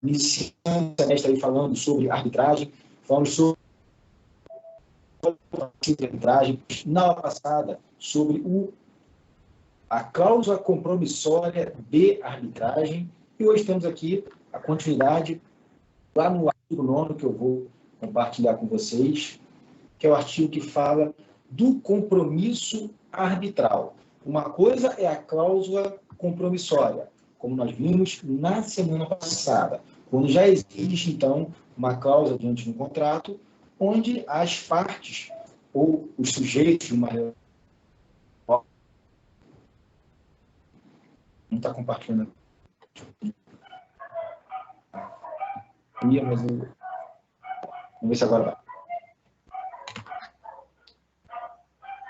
iniciando o semestre aí falando sobre arbitragem, falamos sobre arbitragem, na aula passada, sobre a cláusula compromissória de arbitragem, e hoje temos aqui a continuidade, lá no artigo 9º, que eu vou compartilhar com vocês, que é o artigo que fala do compromisso arbitral. Uma coisa é a cláusula compromissória, como nós vimos na semana passada, quando já existe, então, uma cláusula diante de um contrato, onde as partes ou os sujeitos de uma relação... Não está compartilhando. Mas vamos ver se agora vai.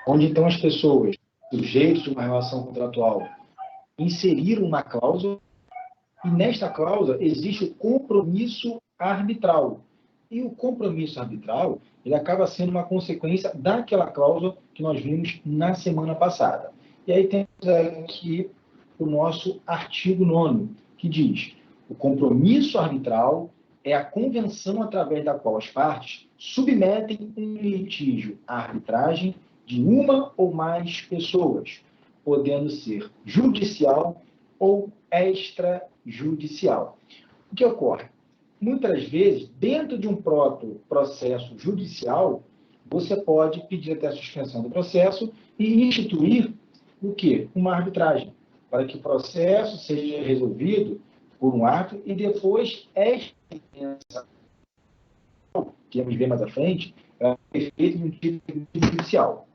Onde, então, as pessoas, sujeitos de uma relação contratual, inseriram uma cláusula, e nesta cláusula existe o compromisso arbitral. E o compromisso arbitral, ele acaba sendo uma consequência daquela cláusula que nós vimos na semana passada. E aí temos aqui o nosso artigo 9º, que diz: o compromisso arbitral é a convenção através da qual as partes submetem um litígio à arbitragem de uma ou mais pessoas, podendo ser judicial ou extrajudicial. O que ocorre? Muitas vezes, dentro de um próprio processo judicial, você pode pedir até a suspensão do processo e instituir o quê? Uma arbitragem, para que o processo seja resolvido por um ato e depois esta que vamos ver mais à frente, é feito em um título judicial.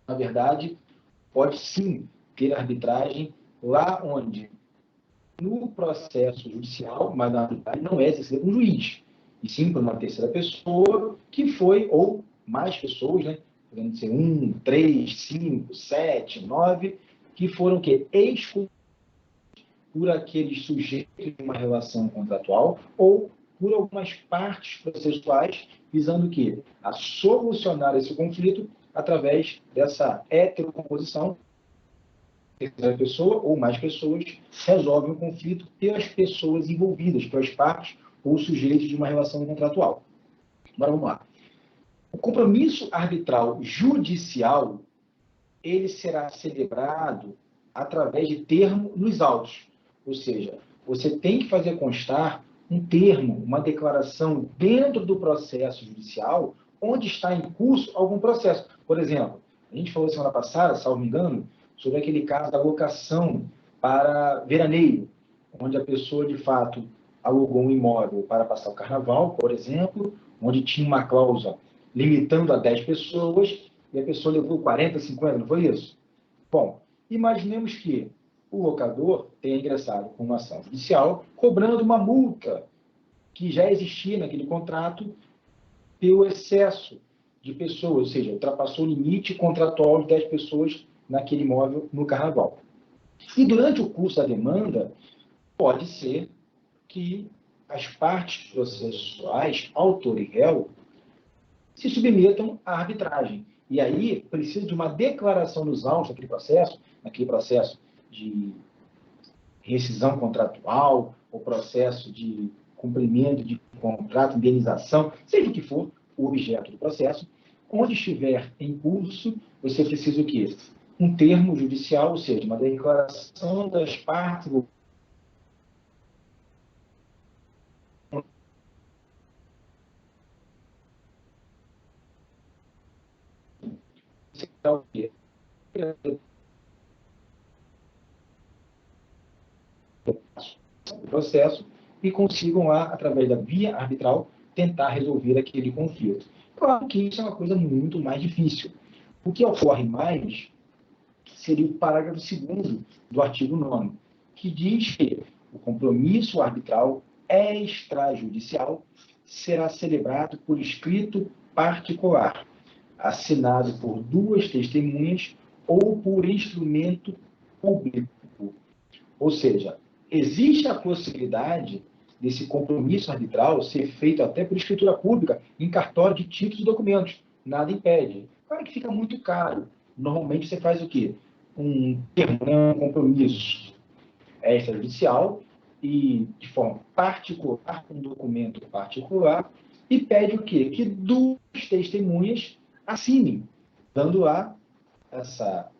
Na verdade, pode sim ter arbitragem lá onde, no processo judicial, mas na arbitragem não é exercida por um juiz, e sim por uma terceira pessoa que foi, ou mais pessoas, né? Podendo ser 1, 3, 5, 7, 9, que foram o quê? Escolhidos por aqueles sujeitos de uma relação contratual ou por algumas partes processuais, visando o quê? A solucionar esse conflito através dessa heterocomposição. Terceira pessoa ou mais pessoas resolvem o conflito pelas pessoas envolvidas, pelas partes ou sujeitos de uma relação contratual. Agora vamos lá. O compromisso arbitral judicial, ele será celebrado através de termo nos autos. Ou seja, você tem que fazer constar um termo, uma declaração dentro do processo judicial, onde está em curso algum processo. Por exemplo, a gente falou semana passada, salvo engano, sobre aquele caso da locação para veraneio, onde a pessoa, de fato, alugou um imóvel para passar o carnaval, por exemplo, onde tinha uma cláusula limitando a 10 pessoas, e a pessoa levou 40, 50, não foi isso? Bom, imaginemos que o locador tenha ingressado com uma ação judicial, cobrando uma multa que já existia naquele contrato pelo excesso de pessoas, ou seja, ultrapassou o limite contratual de 10 pessoas naquele imóvel no carnaval. E durante o curso da demanda, pode ser que as partes processuais, autor e réu, se submetam à arbitragem. E aí precisa de uma declaração nos autos naquele processo de rescisão contratual, ou processo de cumprimento de contrato, indenização, seja o que for o objeto do processo, onde estiver em curso, você precisa o quê? Um termo judicial, ou seja, uma declaração das partes do processo e consigam lá, através da via arbitral, tentar resolver aquele conflito. Claro que isso é uma coisa muito mais difícil. O que ocorre mais seria o parágrafo 2º do artigo 9º, que diz que o compromisso arbitral extrajudicial será celebrado por escrito particular, assinado por 2 testemunhas ou por instrumento público. Ou seja, existe a possibilidade desse compromisso arbitral ser feito até por escritura pública em cartório de títulos e documentos. Nada impede. Claro que fica muito caro. Normalmente você faz o quê? Um termo, um compromisso extrajudicial, e de forma particular, um documento particular, e pede o quê? Que duas testemunhas assinem, dando lá essa,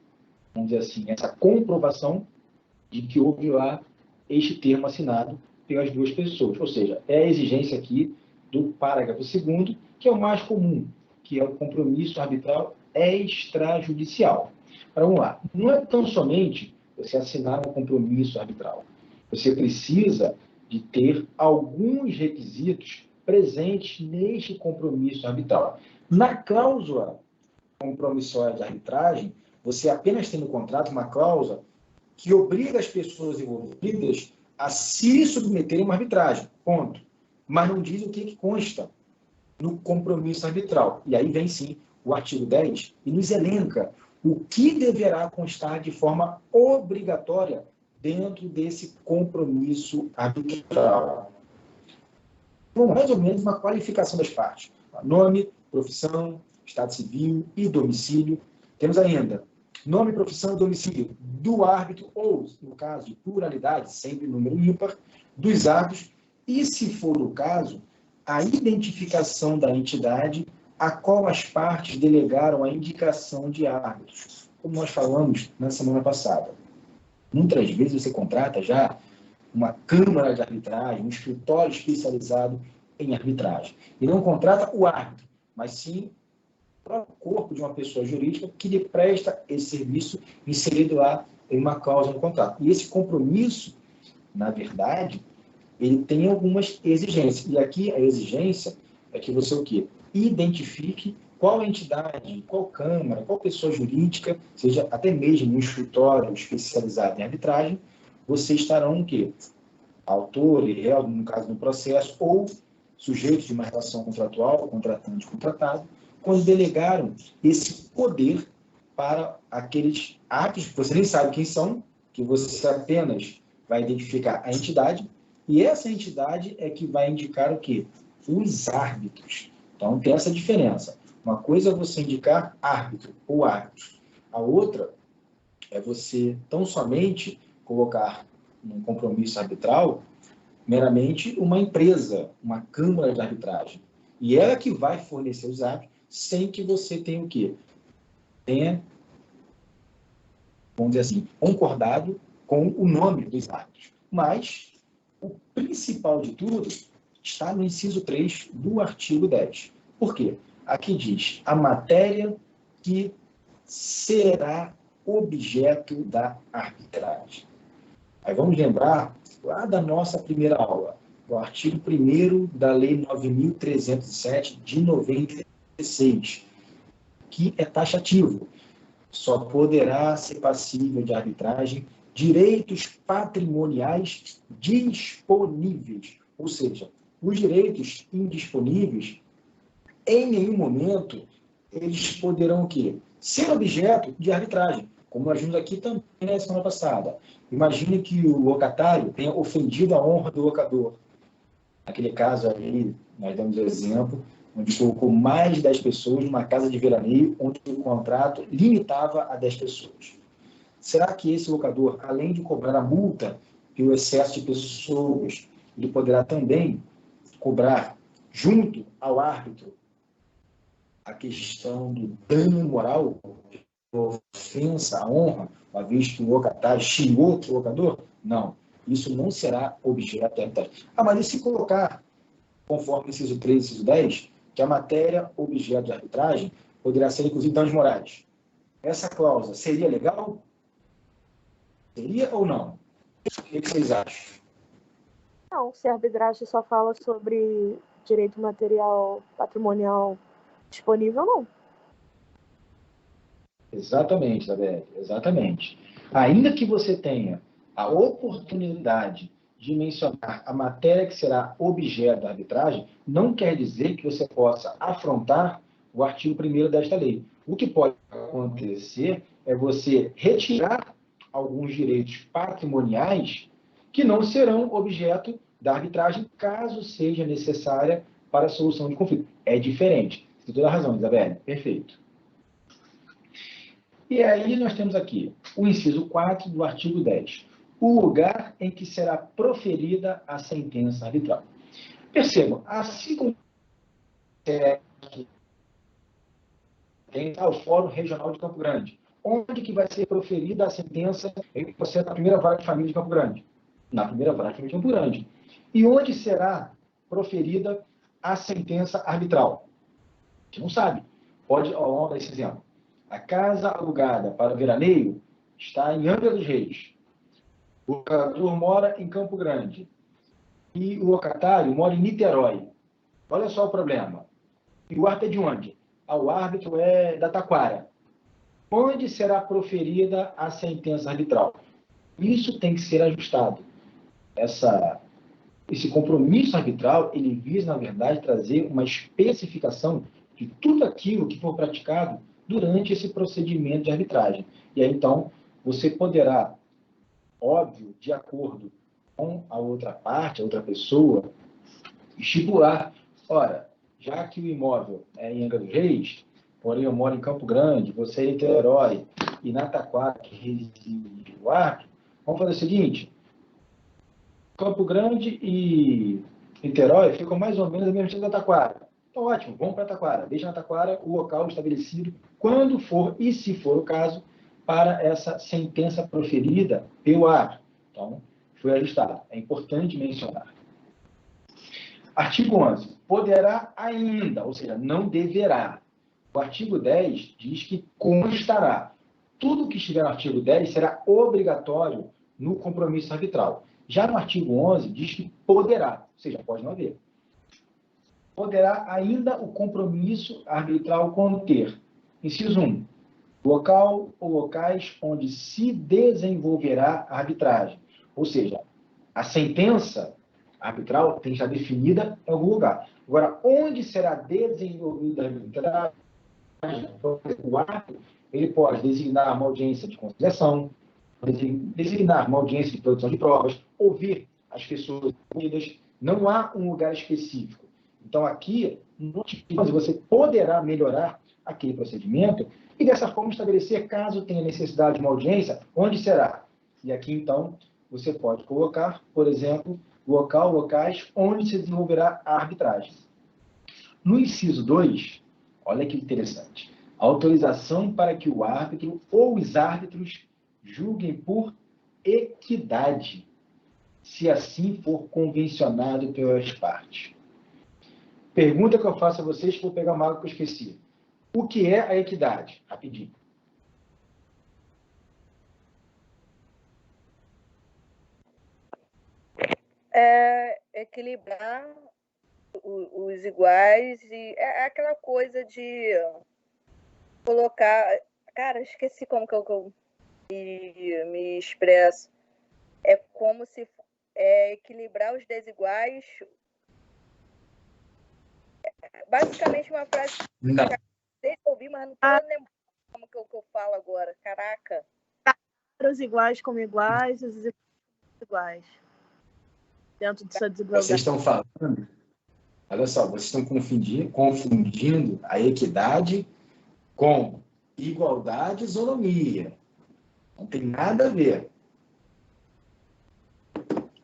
vamos dizer assim, essa comprovação de que houve lá este termo assinado pelas duas pessoas. Ou seja, é a exigência aqui do parágrafo 2º, que é o mais comum, que é o compromisso arbitral extrajudicial. Agora, vamos lá. Não é tão somente você assinar um compromisso arbitral. Você precisa de ter alguns requisitos presentes neste compromisso arbitral. Na cláusula compromissória de arbitragem, você apenas tem no contrato uma cláusula que obriga as pessoas envolvidas a se submeterem a uma arbitragem, ponto. Mas não diz o que consta no compromisso arbitral. E aí vem, sim, o artigo 10 e nos elenca o que deverá constar de forma obrigatória dentro desse compromisso arbitral. Então, mais ou menos uma qualificação das partes. Nome, profissão, estado civil e domicílio. Temos ainda nome, profissão e domicílio do árbitro, ou, no caso de pluralidade, sempre número ímpar, dos árbitros, e, se for o caso, a identificação da entidade a qual as partes delegaram a indicação de árbitros, como nós falamos na semana passada. Muitas vezes você contrata já uma câmara de arbitragem, um escritório especializado em arbitragem, e não contrata o árbitro, mas sim o próprio corpo de uma pessoa jurídica que lhe presta esse serviço inserido lá em uma cláusula no contrato. E esse compromisso, na verdade, ele tem algumas exigências. E aqui a exigência é que você o quê? Identifique qual entidade, qual câmara, qual pessoa jurídica, seja até mesmo um escritório especializado em arbitragem, vocês estarão o quê? Autor e réu, no caso do processo, ou sujeito de uma relação contratual, contratante, contratado, quando delegaram esse poder para aqueles atos que você nem sabe quem são, que você apenas vai identificar a entidade, e essa entidade é que vai indicar o quê? Os árbitros. Então, tem essa diferença. Uma coisa é você indicar árbitro ou árbitros. A outra é você tão somente colocar num compromisso arbitral meramente uma empresa, uma câmara de arbitragem. E ela que vai fornecer os árbitros sem que você tenha o quê? Tenha, vamos dizer assim, concordado com o nome dos árbitros. Mas o principal de tudo está no inciso 3 do artigo 10. Por quê? Aqui diz a matéria que será objeto da arbitragem. Aí vamos lembrar lá da nossa primeira aula, o artigo 1º da Lei 9.307 de 96, que é taxativo. Só poderá ser passível de arbitragem direitos patrimoniais disponíveis, ou seja, os direitos indisponíveis, em nenhum momento, eles poderão o quê? Ser objeto de arbitragem, como nós vimos aqui também na semana passada. Imagine que o locatário tenha ofendido a honra do locador. Naquele caso aí, nós damos o exemplo, onde colocou mais de 10 pessoas numa casa de veraneio, onde o contrato limitava a 10 pessoas. Será que esse locador, além de cobrar a multa pelo excesso de pessoas, ele poderá também cobrar, junto ao árbitro, a questão do dano moral, ofensa à honra, uma vez que o locatário xingou outro locador? Não. Isso não será objeto de arbitragem. Mas e se colocar, conforme inciso 3 e inciso 10, que a matéria objeto de arbitragem poderá ser, inclusive, danos morais? Essa cláusula seria legal? Seria ou não? O que vocês acham? Não, se a arbitragem só fala sobre direito material patrimonial disponível, não. Exatamente, Isabel, exatamente. Ainda que você tenha a oportunidade de mencionar a matéria que será objeto da arbitragem, não quer dizer que você possa afrontar o artigo 1º desta lei. O que pode acontecer é você retirar alguns direitos patrimoniais que não serão objeto da arbitragem, caso seja necessária para a solução de conflito. É diferente. Você tem toda a razão, Isabel. Perfeito. E aí nós temos aqui o inciso 4 do artigo 10. o lugar em que será proferida a sentença arbitral. Percebam, assim como tem o Fórum Regional de Campo Grande, onde que vai ser proferida a sentença em processo da primeira vara de família de Campo Grande? Na primeira vara de família de Campo Grande. E onde será proferida a sentença arbitral? A gente não sabe. Vamos dar esse exemplo. A casa alugada para veraneio está em Angra dos Reis. O locador mora em Campo Grande. E o locatário mora em Niterói. Olha só o problema. E o árbitro é de onde? O árbitro é da Taquara. Onde será proferida a sentença arbitral? Isso tem que ser ajustado. Esse compromisso arbitral, ele visa, na verdade, trazer uma especificação de tudo aquilo que for praticado durante esse procedimento de arbitragem. E aí, então, você poderá, óbvio, de acordo com a outra parte, a outra pessoa, estipular, ora, já que o imóvel é em Angra dos Reis, porém eu moro em Campo Grande, você é em Niterói, e na Taquara, que reside o árbitro, vamos fazer o seguinte: Campo Grande e Niterói ficam mais ou menos a mesma distância da Taquara. Então, ótimo, vamos para a Taquara. Deixa na Taquara o local estabelecido, quando for, e se for o caso, para essa sentença proferida pelo árbitro. Então, foi ajustado. É importante mencionar. Artigo 11. Poderá ainda, ou seja, não deverá. O artigo 10 diz que constará. Tudo que estiver no artigo 10 será obrigatório no compromisso arbitral. Já no artigo 11 diz que poderá, ou seja, pode não haver. Poderá ainda o compromisso arbitral conter. Inciso 1. Local ou locais onde se desenvolverá a arbitragem. Ou seja, a sentença arbitral tem que estar definida em algum lugar. Agora, onde será desenvolvida a arbitragem? O árbitro, ele pode designar uma audiência de conciliação, designar uma audiência de produção de provas, ouvir as pessoas ouvidas. Não há um lugar específico. Então, aqui, no artigo 11, você poderá melhorar aquele procedimento e, dessa forma, estabelecer, caso tenha necessidade de uma audiência, onde será. E aqui, então, você pode colocar, por exemplo, locais onde se desenvolverá a arbitragem. No inciso 2, olha que interessante. Autorização para que o árbitro ou os árbitros julguem por equidade, se assim for convencionado pelas partes. Pergunta que eu faço a vocês, vou pegar uma água que eu esqueci. O que é a equidade? Rapidinho. É equilibrar os iguais e é aquela coisa de colocar... Cara, esqueci como que eu me expresso. É como se equilibrar os desiguais. Basicamente uma frase Não. que eu ouvi, mas não tô lembrando como que eu falo agora. Caraca. Os iguais como iguais, os iguais iguais. Dentro dessa desigualdade. Vocês estão falando, olha só, vocês estão confundindo a equidade com igualdade e isonomia. Não tem nada a ver.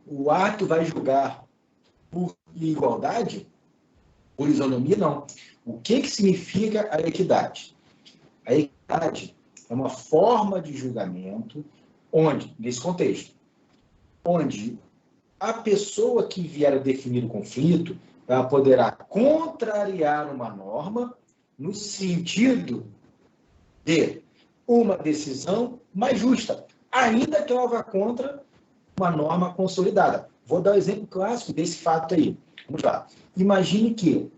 O árbitro vai julgar por igualdade? Por isonomia, não. O que significa a equidade? A equidade é uma forma de julgamento onde, nesse contexto, onde a pessoa que vier a definir o conflito ela poderá contrariar uma norma no sentido de uma decisão mais justa, ainda que ela vá contra uma norma consolidada. Vou dar um exemplo clássico desse fato aí. Vamos lá. Imagine que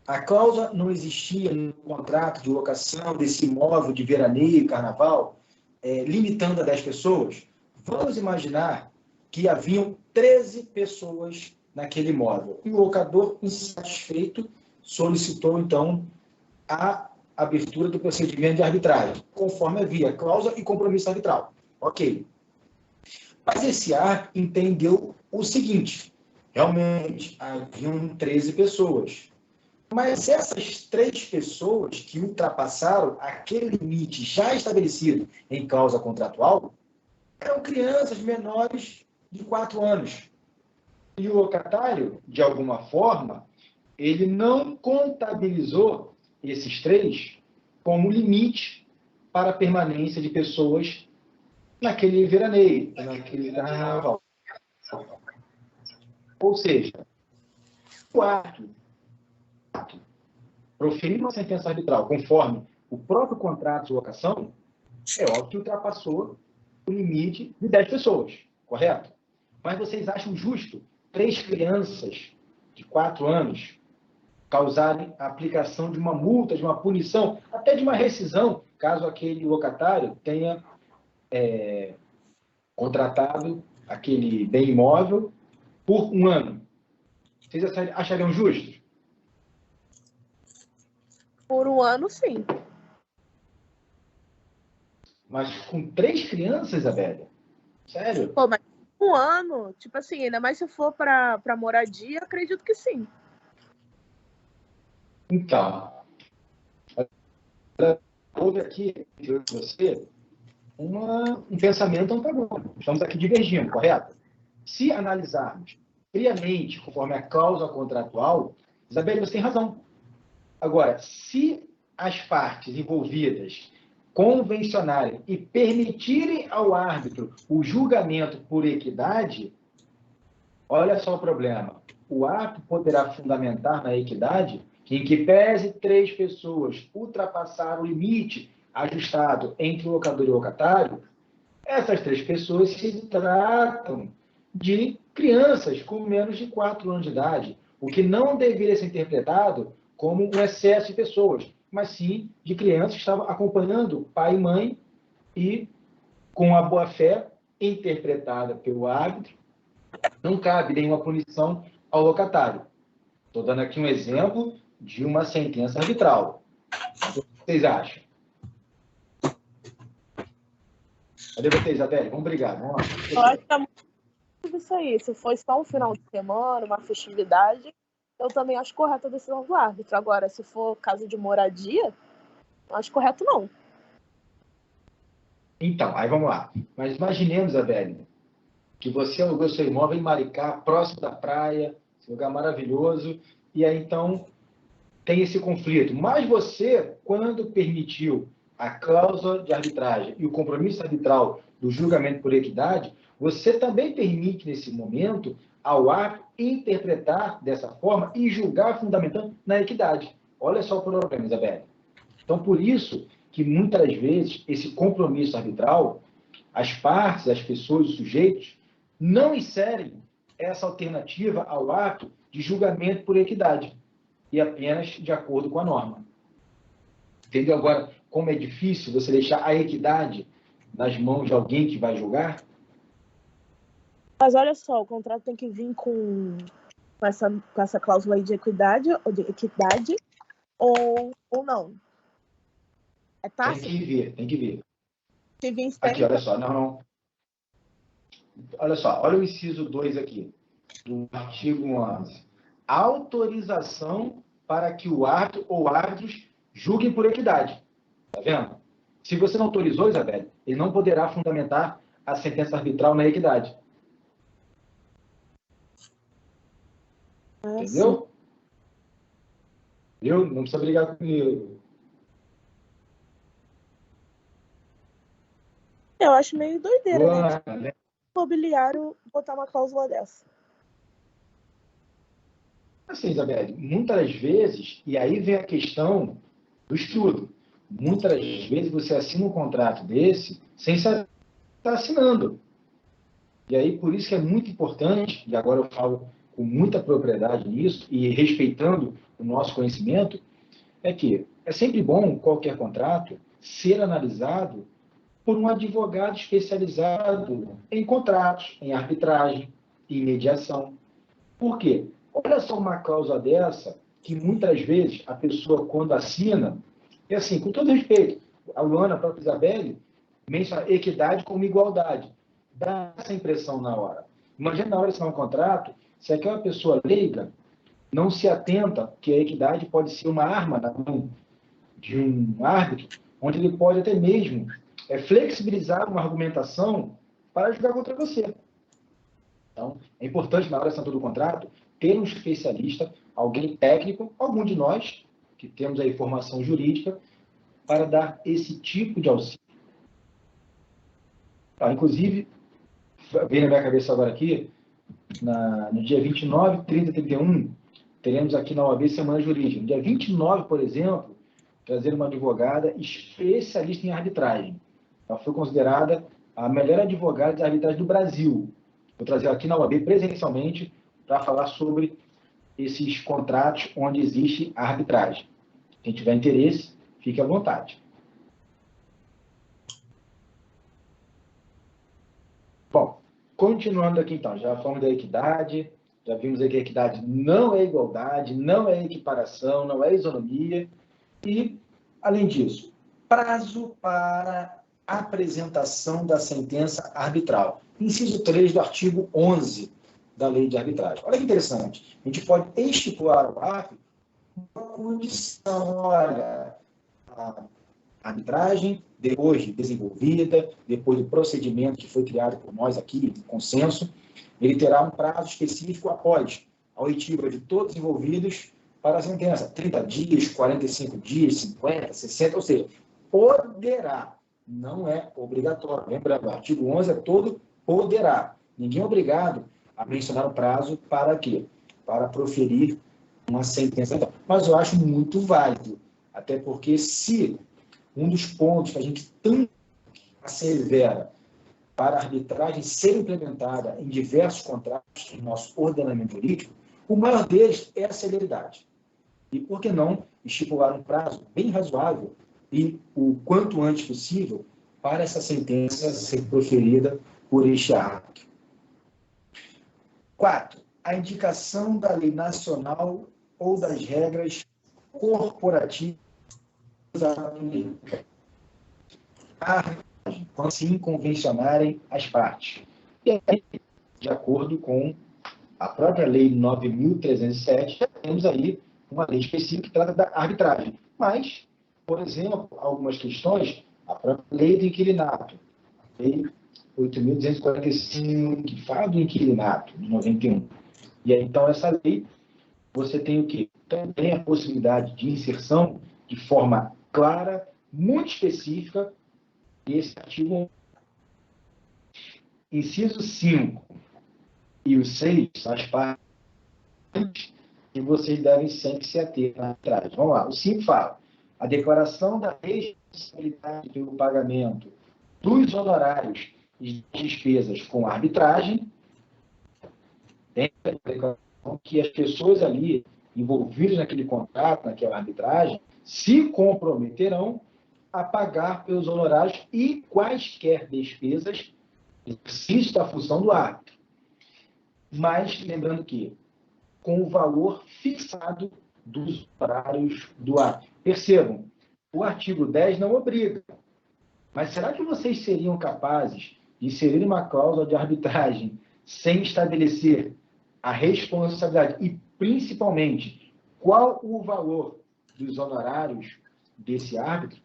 a cláusula não existia no contrato de locação desse imóvel de veraneio e carnaval, limitando a 10 pessoas. Vamos imaginar que haviam 13 pessoas naquele imóvel. E o locador, insatisfeito, solicitou, então, a abertura do procedimento de arbitragem, conforme havia cláusula e compromisso arbitral. Ok. Mas esse árbitro entendeu o seguinte: realmente, haviam 13 pessoas. Mas essas 3 pessoas que ultrapassaram aquele limite já estabelecido em cláusula contratual, eram crianças menores de 4 anos. E o locatário, de alguma forma, ele não contabilizou esses 3 como limite para a permanência de pessoas naquele veraneio, naquele carnaval. Ou seja, o ato proferir uma sentença arbitral conforme o próprio contrato de locação, é óbvio que ultrapassou o limite de 10 pessoas, correto? Mas vocês acham justo 3 crianças de 4 anos causarem a aplicação de uma multa, de uma punição, até de uma rescisão, caso aquele locatário tenha contratado aquele bem imóvel por 1 ano? Vocês achariam justo? Por 1 ano, sim. Mas com 3 crianças, Isabelle? Sério? Pô, mas 1 ano, tipo assim, ainda mais se for para moradia, acredito que sim. Então, houve aqui, entre você, um pensamento antagônico. Estamos aqui divergindo, correto? Se analisarmos friamente, conforme a cláusula contratual, Isabelle, você tem razão. Agora, se as partes envolvidas convencionarem e permitirem ao árbitro o julgamento por equidade, olha só o problema. O árbitro poderá fundamentar na equidade que, em que pese 3 pessoas ultrapassaram o limite ajustado entre o locador e o locatário, essas 3 pessoas se tratam de crianças com menos de 4 anos de idade, o que não deveria ser interpretado como um excesso de pessoas, mas sim de crianças que estavam acompanhando pai e mãe e, com a boa-fé interpretada pelo árbitro, não cabe nenhuma punição ao locatário. Estou dando aqui um exemplo de uma sentença arbitral. O que vocês acham? Cadê você, Isabelle? Vamos brigar. Vamos lá. Eu acho que é muito isso aí. Se for só um final de semana, uma festividade, eu também acho correta a decisão do árbitro. Agora, se for caso de moradia, não acho correto, não. Então, aí vamos lá. Mas imaginemos, Isabelle, que você alugou seu imóvel em Maricá, próximo da praia, esse lugar maravilhoso, e aí então tem esse conflito. Mas você, quando permitiu a cláusula de arbitragem e o compromisso arbitral do julgamento por equidade, você também permite, nesse momento, ao árbitro interpretar dessa forma e julgar fundamentando na equidade. Olha só o problema, Isabelle. Então, por isso que, muitas vezes, esse compromisso arbitral, as partes, as pessoas, os sujeitos, não inserem essa alternativa ao ato de julgamento por equidade, e apenas de acordo com a norma. Entendeu agora como é difícil você deixar a equidade nas mãos de alguém que vai julgar? Mas olha só, o contrato tem que vir com essa cláusula aí de equidade ou não. É tácito? Tem que vir, tem que vir. Se vir Aqui, olha só, não. Olha só, olha o inciso 2 aqui, do artigo 11. Autorização para que o árbitro ou árbitros julguem por equidade. Está vendo? Se você não autorizou, Isabelle, ele não poderá fundamentar a sentença arbitral na equidade. Entendeu? Eu não precisa brigar comigo. Eu acho meio doideira, né? Né? Imobiliário botar uma cláusula dessa. Assim, Isabelle, muitas vezes, e aí vem a questão do estudo, muitas vezes você assina um contrato desse sem saber o que está assinando. E aí, por isso que é muito importante, e agora eu falo com muita propriedade nisso, e respeitando o nosso conhecimento, é que é sempre bom qualquer contrato ser analisado por um advogado especializado em contratos, em arbitragem, em mediação. Por quê? Olha só uma cláusula dessa, que muitas vezes a pessoa, quando assina, é assim, com todo respeito, a Luana, a própria Isabelle, menciona equidade como igualdade. Dá essa impressão na hora. Imagina na hora de assinar um contrato, se aquela pessoa leiga não se atenta que a equidade pode ser uma arma na mão de um árbitro, onde ele pode até mesmo flexibilizar uma argumentação para jogar contra você. Então, é importante, na hora de assinatura do contrato, ter um especialista, alguém técnico, algum de nós, que temos aí formação jurídica, para dar esse tipo de auxílio. Inclusive, vem na minha cabeça agora aqui, no dia 29, 30 e 31, teremos aqui na OAB Semana Jurídica. No dia 29, por exemplo, trazer uma advogada especialista em arbitragem. Ela foi considerada a melhor advogada de arbitragem do Brasil. Vou trazer aqui na OAB presencialmente para falar sobre esses contratos onde existe a arbitragem. Quem tiver interesse, fique à vontade. Bom, continuando aqui então, já falamos da equidade, já vimos aí que a equidade não é igualdade, não é equiparação, não é isonomia. E, além disso, prazo para apresentação da sentença arbitral. Inciso 3 do artigo 11 da Lei de Arbitragem. Olha que interessante. A gente pode estipular ao árbitro uma condição, olha, a arbitragem, depois de desenvolvida, depois do procedimento que foi criado por nós aqui, em consenso, ele terá um prazo específico após a oitiva de todos os envolvidos para a sentença. 30 dias, 45 dias, 50, 60, ou seja, poderá, não é obrigatório. Lembrando, o artigo 11 é todo poderá. Ninguém é obrigado a mencionar o prazo para quê? Para proferir uma sentença. Mas eu acho muito válido, até porque se um dos pontos que a gente tanto assevera para a arbitragem ser implementada em diversos contratos do nosso ordenamento jurídico, o maior deles é a celeridade. E por que não estipular um prazo bem razoável e o quanto antes possível para essa sentença ser proferida por este árbitro. 4. A indicação da lei nacional ou das regras corporativas da União. Quando assim convencionarem as partes. E aí, de acordo com a própria Lei 9.307, já temos aí uma lei específica que trata da arbitragem. Mas, por exemplo, algumas questões, a própria Lei do Inquilinato, a Lei 8.245, que fala do inquilinato, de 91. E aí, então, essa lei, você tem o quê? Também a possibilidade de inserção de forma clara, muito específica, esse artigo, inciso 5 e o 6, as partes que vocês devem sempre se ater na arbitragem. Vamos lá, o 5 fala: a declaração da responsabilidade pelo pagamento dos honorários e despesas com arbitragem, tem a declaração que as pessoas ali envolvidas naquele contrato, naquela arbitragem, se comprometerão a pagar pelos honorários e quaisquer despesas exercício da função do árbitro. Mas, lembrando que, com o valor fixado dos honorários do árbitro. Percebam, o artigo 10 não obriga. Mas será que vocês seriam capazes de inserir uma cláusula de arbitragem sem estabelecer a responsabilidade e, principalmente, qual o valor dos honorários desse árbitro?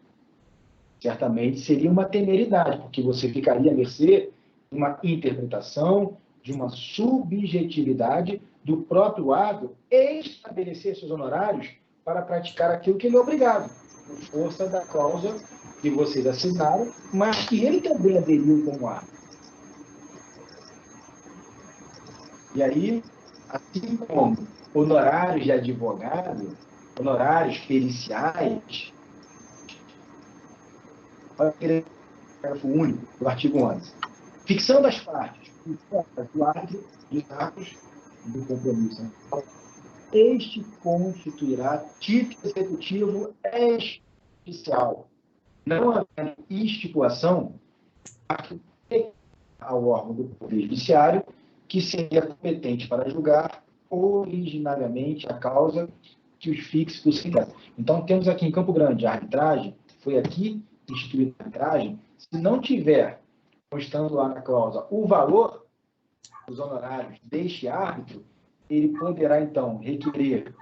Certamente seria uma temeridade, porque você ficaria à mercê de uma interpretação, de uma subjetividade do próprio árbitro estabelecer seus honorários para praticar aquilo que ele é obrigado, por força da cláusula que vocês assinaram, mas que ele também aderiu como árbitro. E aí, assim como honorários de advogado, honorários periciais, parágrafo único do artigo 11. Fixando as partes do árbitro dos atos do compromisso. Este constituirá título executivo especial. Não havendo estipulação ao órgão do Poder Judiciário que seria competente para julgar originariamente a causa que os fixe do sindicato. Então, temos aqui em Campo Grande a arbitragem, foi aqui instituída a arbitragem. Se não tiver, constando lá na cláusula, o valor dos honorários deste árbitro, ele poderá, então, requerer,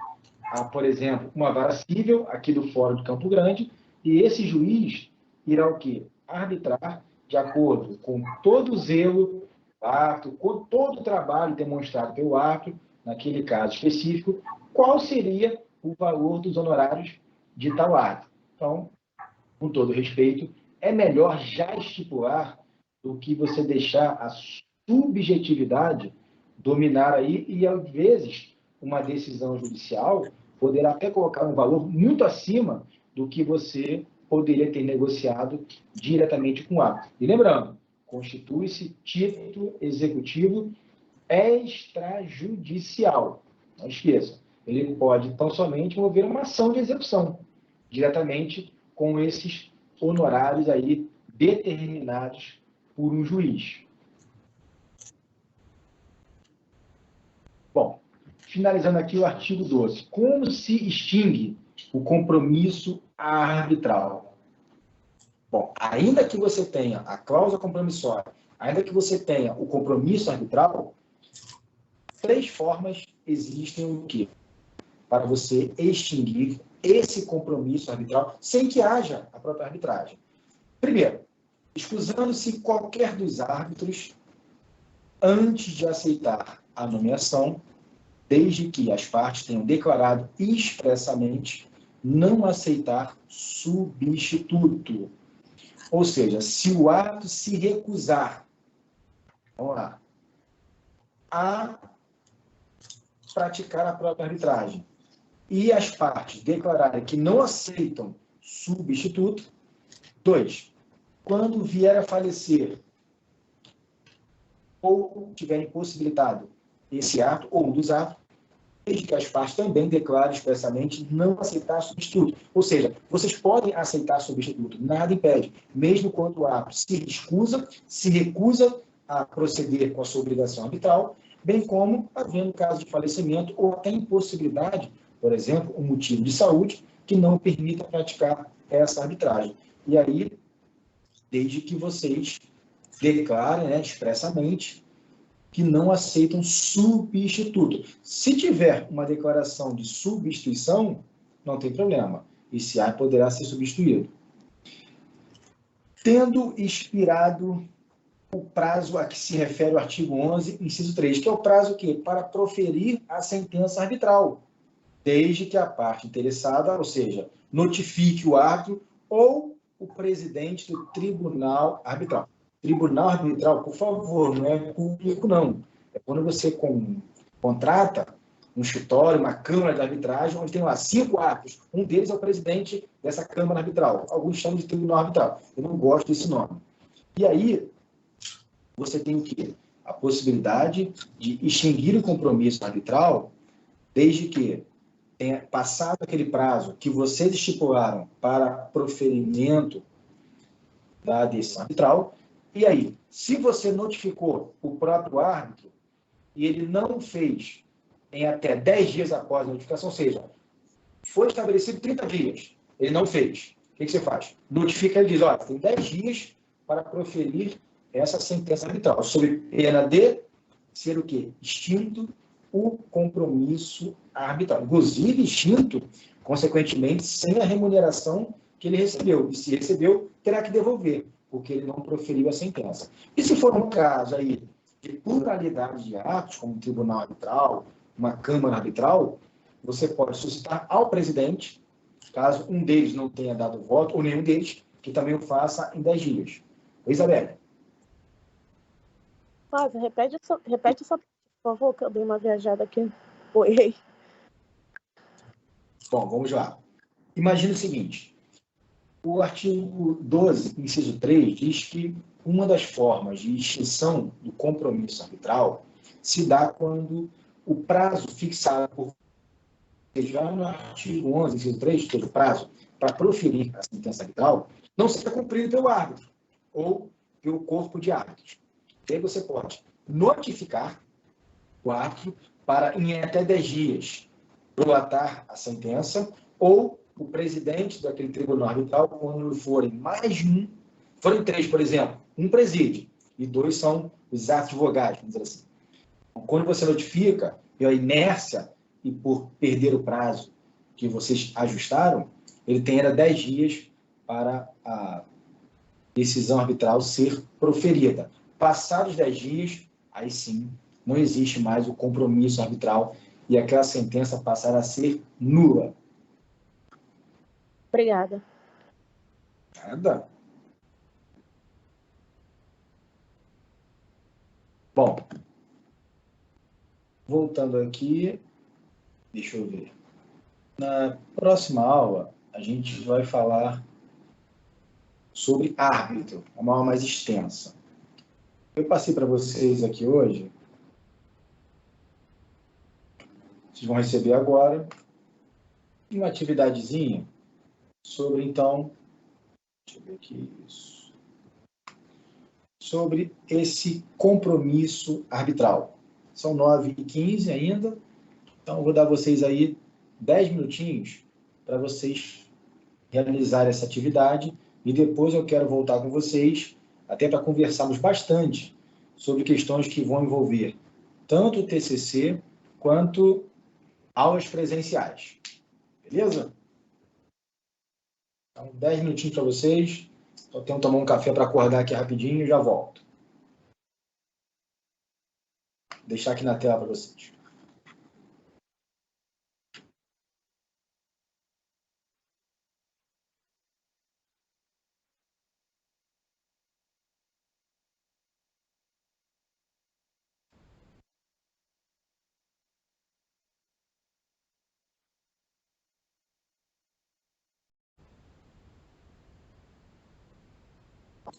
por exemplo, uma vara civil aqui do Fórum de Campo Grande, e esse juiz irá o quê? Arbitrar de acordo com todo o zelo, árbitro, com todo o trabalho demonstrado pelo árbitro, naquele caso específico, qual seria o valor dos honorários de tal árbitro. Então, com todo respeito, é melhor já estipular do que você deixar a subjetividade dominar aí e, às vezes, uma decisão judicial poderá até colocar um valor muito acima do que você poderia ter negociado diretamente com o árbitro. E lembrando, constitui-se título executivo extrajudicial. Não esqueça, ele pode tão somente mover uma ação de execução diretamente com esses honorários aí determinados por um juiz. Bom, finalizando aqui o artigo 12. Como se extingue o compromisso arbitral? Bom, ainda que você tenha a cláusula compromissória, ainda que você tenha o compromisso arbitral, 3 formas existem o quê? Para você extinguir esse compromisso arbitral sem que haja a própria arbitragem. Primeiro, escusando-se qualquer dos árbitros antes de aceitar a nomeação, desde que as partes tenham declarado expressamente não aceitar substituto. Ou seja, se o árbitro se recusar, vamos lá, a praticar a própria arbitragem e as partes declararem que não aceitam substituto. 2, quando vier a falecer ou tiver impossibilitado esse ato ou um dos atos, desde que as partes também declarem expressamente não aceitar substituto. Ou seja, vocês podem aceitar substituto, nada impede, mesmo quando o ato se recusa a proceder com a sua obrigação arbitral, bem como havendo caso de falecimento ou até impossibilidade, por exemplo, um motivo de saúde que não permita praticar essa arbitragem. E aí, desde que vocês declarem, né, expressamente que não aceitam substituto. Se tiver uma declaração de substituição, não tem problema. Esse ato poderá ser substituído. Tendo expirado o prazo a que se refere o artigo 11, inciso 3, que é o prazo que para proferir a sentença arbitral, desde que a parte interessada, ou seja, notifique o árbitro ou o presidente do tribunal arbitral. Tribunal arbitral, por favor, não é público, não. É quando você contrata um escritório, uma câmara de arbitragem, onde tem lá 5 árbitros. Um deles é o presidente dessa câmara arbitral. Alguns chamam de tribunal arbitral. Eu não gosto desse nome. E aí, você tem o quê? A possibilidade de extinguir o compromisso arbitral, desde que tenha passado aquele prazo que vocês estipularam para proferimento da decisão arbitral. E aí, se você notificou o próprio árbitro e ele não fez em até 10 dias após a notificação, ou seja, foi estabelecido 30 dias, ele não fez, o que você faz? Notifica ele e diz, olha, tem 10 dias para proferir essa sentença arbitral, sob pena de ser o quê? Extinto o compromisso arbitral. Inclusive, extinto, consequentemente, sem a remuneração que ele recebeu. E se recebeu, terá que devolver, porque ele não proferiu a sentença. E se for um caso aí de pluralidade de atos, como um tribunal arbitral, uma câmara arbitral, você pode solicitar ao presidente, caso um deles não tenha dado voto, ou nenhum deles, que também o faça em 10 dias. Isabelle. Flávio, repete essa, por favor, que eu dei uma viajada aqui. Oi. Bom, vamos lá. Imagina o seguinte. O artigo 12, inciso 3, diz que uma das formas de extinção do compromisso arbitral se dá quando o prazo fixado por... Já no artigo 11, inciso 3, que é o prazo para proferir a sentença arbitral, não seja cumprido pelo árbitro ou pelo corpo de árbitros. E aí você pode notificar o árbitro para, em até 10 dias, prolatar a sentença, ou o presidente daquele tribunal arbitral, quando forem mais de um, forem 3, por exemplo, um preside, e 2 são os atos vogais, vamos dizer assim. Então, quando você notifica, pela inércia e por perder o prazo que vocês ajustaram, ele tem ainda 10 dias para decisão arbitral ser proferida. Passados 10 dias, aí sim, não existe mais o compromisso arbitral e aquela sentença passará a ser nula. Obrigada. Nada. Bom, voltando aqui, deixa eu ver. Na próxima aula, a gente vai falar sobre árbitro, uma aula mais extensa. Eu passei para vocês aqui hoje, vocês vão receber agora, uma atividadezinha sobre, então, deixa eu ver aqui isso, sobre esse compromisso arbitral. São 9h15 ainda, então eu vou dar a vocês aí 10 minutinhos para vocês realizarem essa atividade e depois eu quero voltar com vocês até para conversarmos bastante sobre questões que vão envolver tanto o TCC quanto aulas presenciais. Beleza? Então, 10 minutinhos para vocês. Só tenho que tomar um café para acordar aqui rapidinho e já volto. Vou deixar aqui na tela para vocês.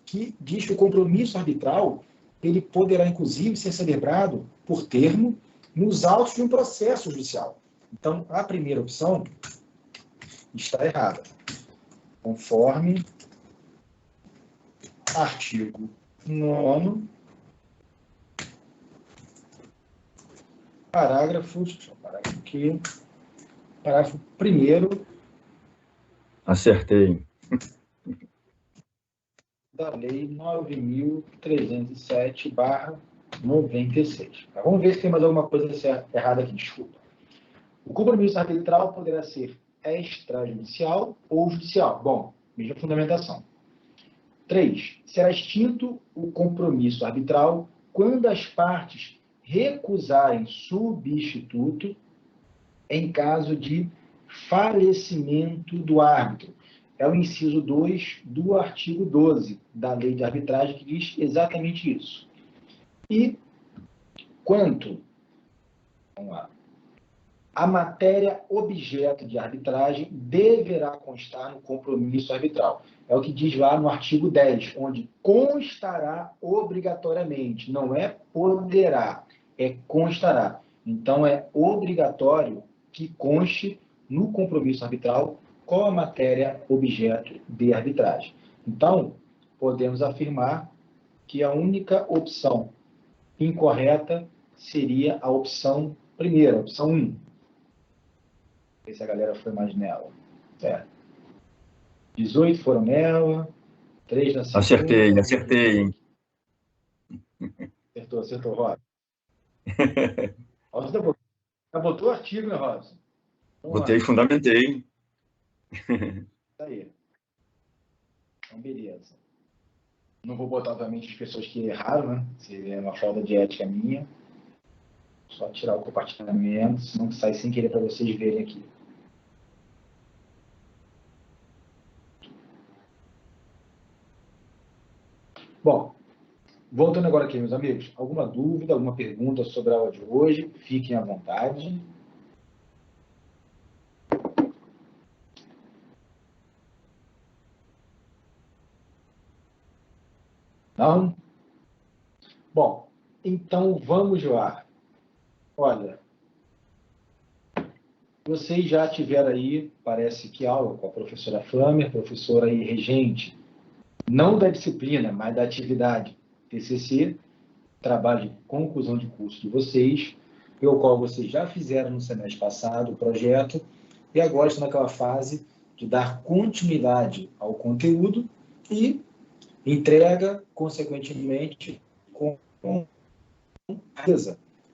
Que diz que o compromisso arbitral ele poderá, inclusive, ser celebrado por termo nos autos de um processo judicial. Então, a primeira opção está errada. Conforme artigo 9º, parágrafo 1º. Acertei. Da Lei 9.307/96. Tá, vamos ver se tem mais alguma coisa errada aqui, desculpa. O compromisso arbitral poderá ser extrajudicial ou judicial. Bom, mesma fundamentação. 3. Será extinto o compromisso arbitral quando as partes recusarem substituto em caso de falecimento do árbitro. É o inciso 2 do artigo 12 da Lei de Arbitragem, que diz exatamente isso. E quanto, vamos lá, a matéria objeto de arbitragem deverá constar no compromisso arbitral. É o que diz lá no artigo 10, onde constará obrigatoriamente, não é poderá, é constará. Então, é obrigatório que conste no compromisso arbitral qual a matéria objeto de arbitragem. Então, podemos afirmar que a única opção incorreta seria a opção primeira, a opção 1. Não sei se a galera foi mais nela. 18 foram nela, 3 na segunda. Acertei. Acertou, Robson. Robson já botou o artigo, né, Robson? Botei e fundamentei. Isso aí. Então, beleza. Não vou botar, obviamente, as pessoas que erraram, né? Seria uma falta de ética minha. Só tirar o compartilhamento, senão sai sem querer para vocês verem aqui. Bom, voltando agora aqui, meus amigos. Alguma dúvida, alguma pergunta sobre a aula de hoje? Fiquem à vontade. Não? Bom, então vamos lá. Olha, vocês já tiveram aí, parece que aula com a professora Flammer, professora e regente, não da disciplina, mas da atividade TCC, trabalho de conclusão de curso de vocês, pelo qual vocês já fizeram no semestre passado o projeto, e agora estão naquela fase de dar continuidade ao conteúdo e entrega, consequentemente, com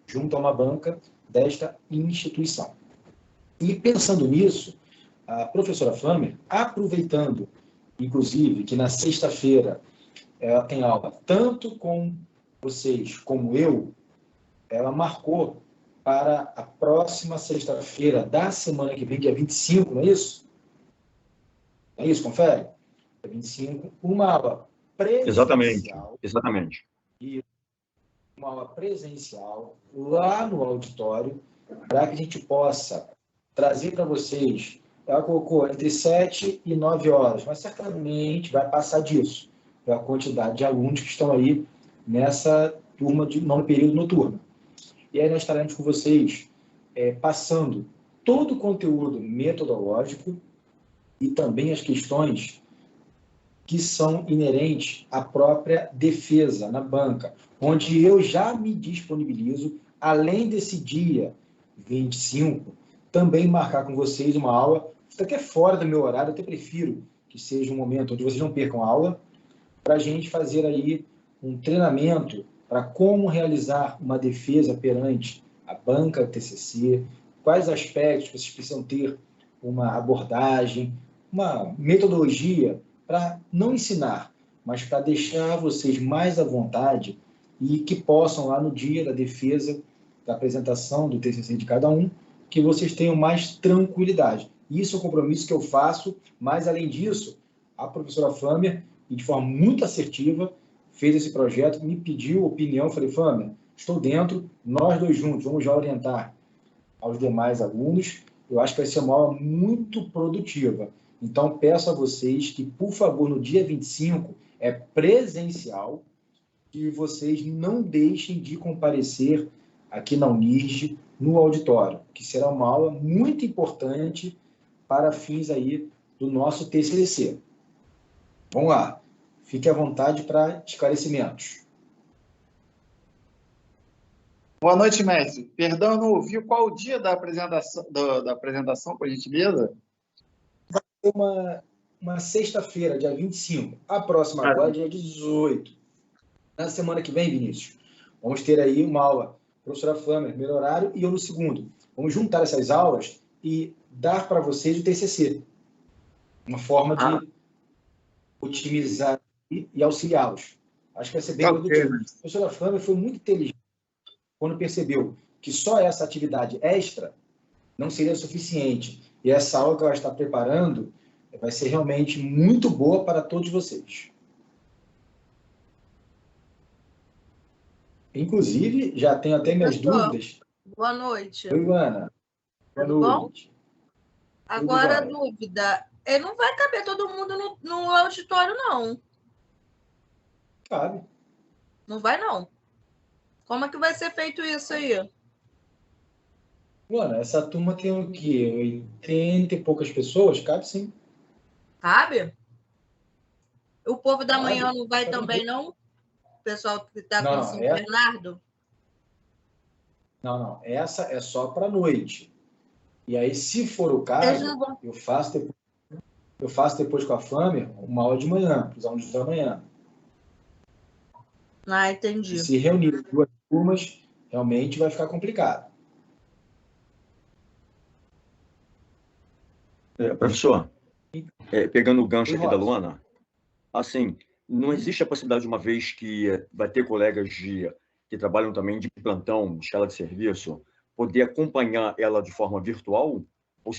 junto a uma banca desta instituição. E pensando nisso, a professora Flammer, aproveitando, inclusive, que na sexta-feira ela tem aula tanto com vocês como eu, ela marcou para a próxima sexta-feira da semana que vem, dia 25, não é isso? É isso, confere? Dia 25, uma aula presencial. Exatamente. E uma aula presencial lá no auditório, para que a gente possa trazer para vocês. Ela colocou entre 7 e 9 horas, mas certamente vai passar disso, pela quantidade de alunos que estão aí nessa turma de nono período noturno. E aí nós estaremos com vocês passando todo o conteúdo metodológico e também as questões que são inerentes à própria defesa na banca, onde eu já me disponibilizo, além desse dia 25, também marcar com vocês uma aula, até fora do meu horário, eu até prefiro que seja um momento onde vocês não percam a aula, para a gente fazer aí um treinamento para como realizar uma defesa perante a banca TCC, quais aspectos vocês precisam ter uma abordagem, uma metodologia para não ensinar, mas para deixar vocês mais à vontade e que possam lá no dia da defesa, da apresentação do TCC de cada um, que vocês tenham mais tranquilidade. Isso é um compromisso que eu faço, mas além disso, a professora Fâmer, e de forma muito assertiva, fez esse projeto, me pediu opinião, falei, Fâmer, estou dentro, nós dois juntos, vamos já orientar aos demais alunos, eu acho que vai ser uma aula muito produtiva. Então, peço a vocês que, por favor, no dia 25, é presencial, que vocês não deixem de comparecer aqui na Unirj, no auditório, que será uma aula muito importante para fins aí do nosso TCC. Vamos lá. Fique à vontade para esclarecimentos. Boa noite, mestre. Perdão, não ouvi qual o dia da apresentação, por gentileza? Vai ser uma sexta-feira, dia 25. A próxima agora é dia 18. Na semana que vem, Vinícius, vamos ter aí uma aula, professora Flamer, primeiro horário, e eu no segundo. Vamos juntar essas aulas e dar para vocês o TCC. Uma forma de otimizar e auxiliá-los. Acho que vai ser bem produtivo. A professora Flamer foi muito inteligente quando percebeu que só essa atividade extra não seria suficiente. E essa aula que ela está preparando vai ser realmente muito boa para todos vocês. Inclusive, já tenho até minhas dúvidas. Boa noite. Oi, Luana. Boa noite. Agora, a dúvida. Não vai caber todo mundo no auditório, não. Cabe. Não vai, não. Como é que vai ser feito isso aí? Luana, essa turma tem o quê? 80 e poucas pessoas? Cabe sim. Cabe? O povo da manhã não vai também, não? O pessoal que está com São Bernardo? Não. Essa é só para a noite. E aí, se for o caso, eu faço depois com a Flamer uma aula de manhã, para os alunos da manhã. Ah, entendi. Se reunir duas turmas, realmente vai ficar complicado. Professor, pegando o gancho aqui da Luana, assim, não existe a possibilidade, uma vez que vai ter colegas que trabalham também de plantão, de escala de serviço, poder acompanhar ela de forma virtual? Ou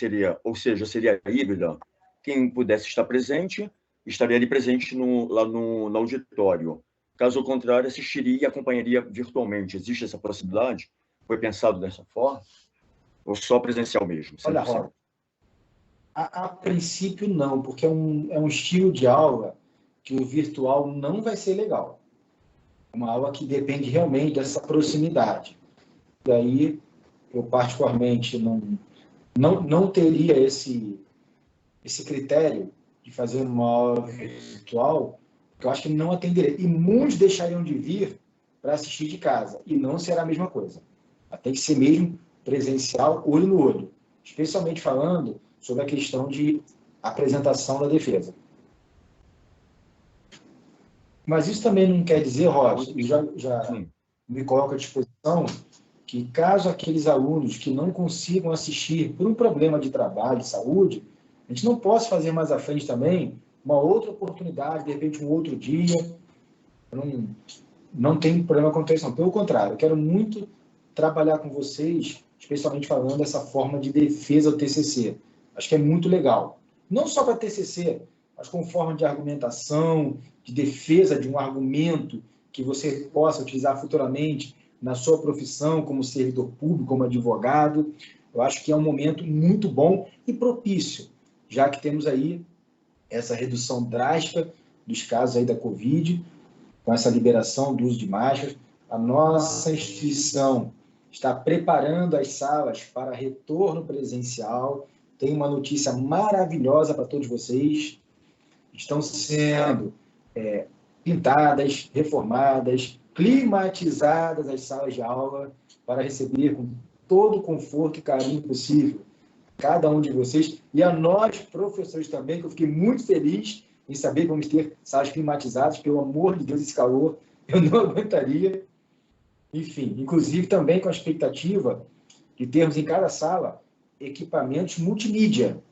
seja, seria híbrida? Quem pudesse estar presente, estaria ali presente lá no auditório. Caso contrário, assistiria e acompanharia virtualmente. Existe essa possibilidade? Foi pensado dessa forma? Ou só presencial mesmo? Olha, Rob, a princípio não, porque é um estilo de aula que o virtual não vai ser legal. É uma aula que depende realmente dessa proximidade. E aí, eu particularmente não teria esse critério de fazer uma aula virtual, porque eu acho que não atenderia. E muitos deixariam de vir para assistir de casa, e não será a mesma coisa. Tem que ser mesmo presencial, olho no olho, especialmente falando sobre a questão de apresentação da defesa. Mas isso também não quer dizer, Rosa, e já me coloco à disposição, que caso aqueles alunos que não consigam assistir por um problema de trabalho, de saúde, a gente não possa fazer mais à frente também uma outra oportunidade, de repente um outro dia, não tenho problema com isso, não. Pelo contrário, eu quero muito trabalhar com vocês, especialmente falando dessa forma de defesa ao TCC. Acho que é muito legal. Não só para TCC, mas com forma de argumentação, de defesa de um argumento que você possa utilizar futuramente na sua profissão como servidor público, como advogado. Eu acho que é um momento muito bom e propício, já que temos aí essa redução drástica dos casos aí da Covid, com essa liberação do uso de máscaras. A nossa instituição está preparando as salas para retorno presencial. Tem uma notícia maravilhosa para todos vocês. Estão sendo pintadas, reformadas, climatizadas as salas de aula para receber com todo o conforto e carinho possível cada um de vocês. E a nós, professores também, que eu fiquei muito feliz em saber que vamos ter salas climatizadas. Pelo amor de Deus, esse calor eu não aguentaria. Enfim, inclusive também com a expectativa de termos em cada sala equipamentos multimídia,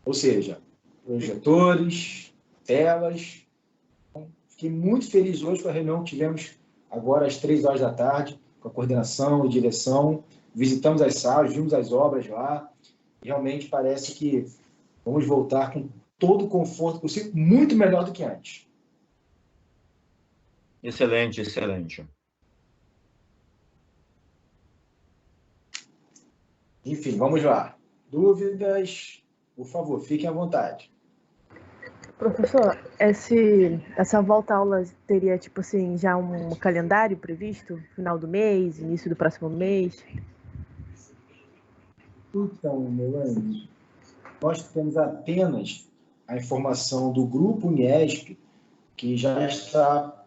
ou seja, projetores, telas. Fiquei muito feliz hoje com a reunião que tivemos agora às 3 horas da tarde, com a coordenação e direção. Visitamos as salas, vimos as obras lá. Realmente parece que vamos voltar com todo o conforto possível, muito melhor do que antes. Excelente, excelente. Enfim, vamos lá. Dúvidas? Por favor, fiquem à vontade. Professor, essa volta à aula teria, tipo assim, já um calendário previsto? Final do mês, início do próximo mês? Então, Melanie, nós temos apenas a informação do Grupo Uniesp, que já está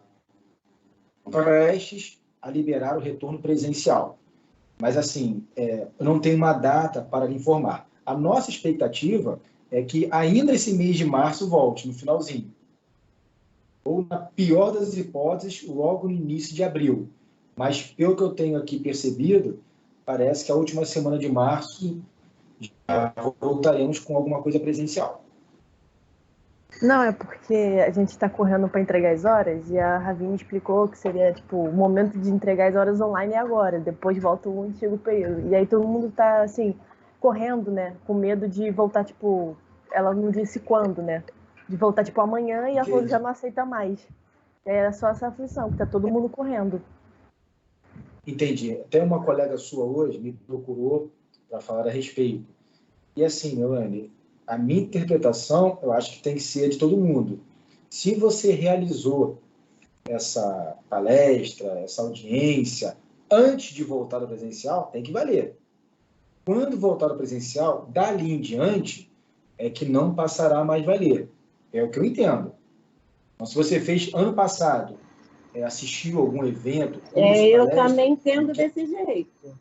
prestes a liberar o retorno presencial. Mas, assim, eu não tenho uma data para lhe informar. A nossa expectativa é que ainda esse mês de março volte, no finalzinho. Ou, na pior das hipóteses, logo no início de abril. Mas, pelo que eu tenho aqui percebido, parece que a última semana de março já voltaremos com alguma coisa presencial. Não, é porque a gente está correndo para entregar as horas e a Ravine explicou que seria, tipo, o momento de entregar as horas online é agora, depois volta o antigo período. E aí todo mundo está, assim, correndo, né, com medo de voltar, tipo, ela não disse quando, né, de voltar, tipo, amanhã e a Rose já não aceita mais. É só essa aflição, que tá todo mundo correndo. Entendi. Até uma colega sua hoje me procurou para falar a respeito. E assim, Melanie, a minha interpretação, eu acho que tem que ser de todo mundo. Se você realizou essa palestra, essa audiência, antes de voltar ao presencial, tem que valer. Quando voltar ao presencial, dali em diante, é que não passará a mais valer. É o que eu entendo. Então, se você fez ano passado, assistiu algum evento... Eu também entendo desse jeito.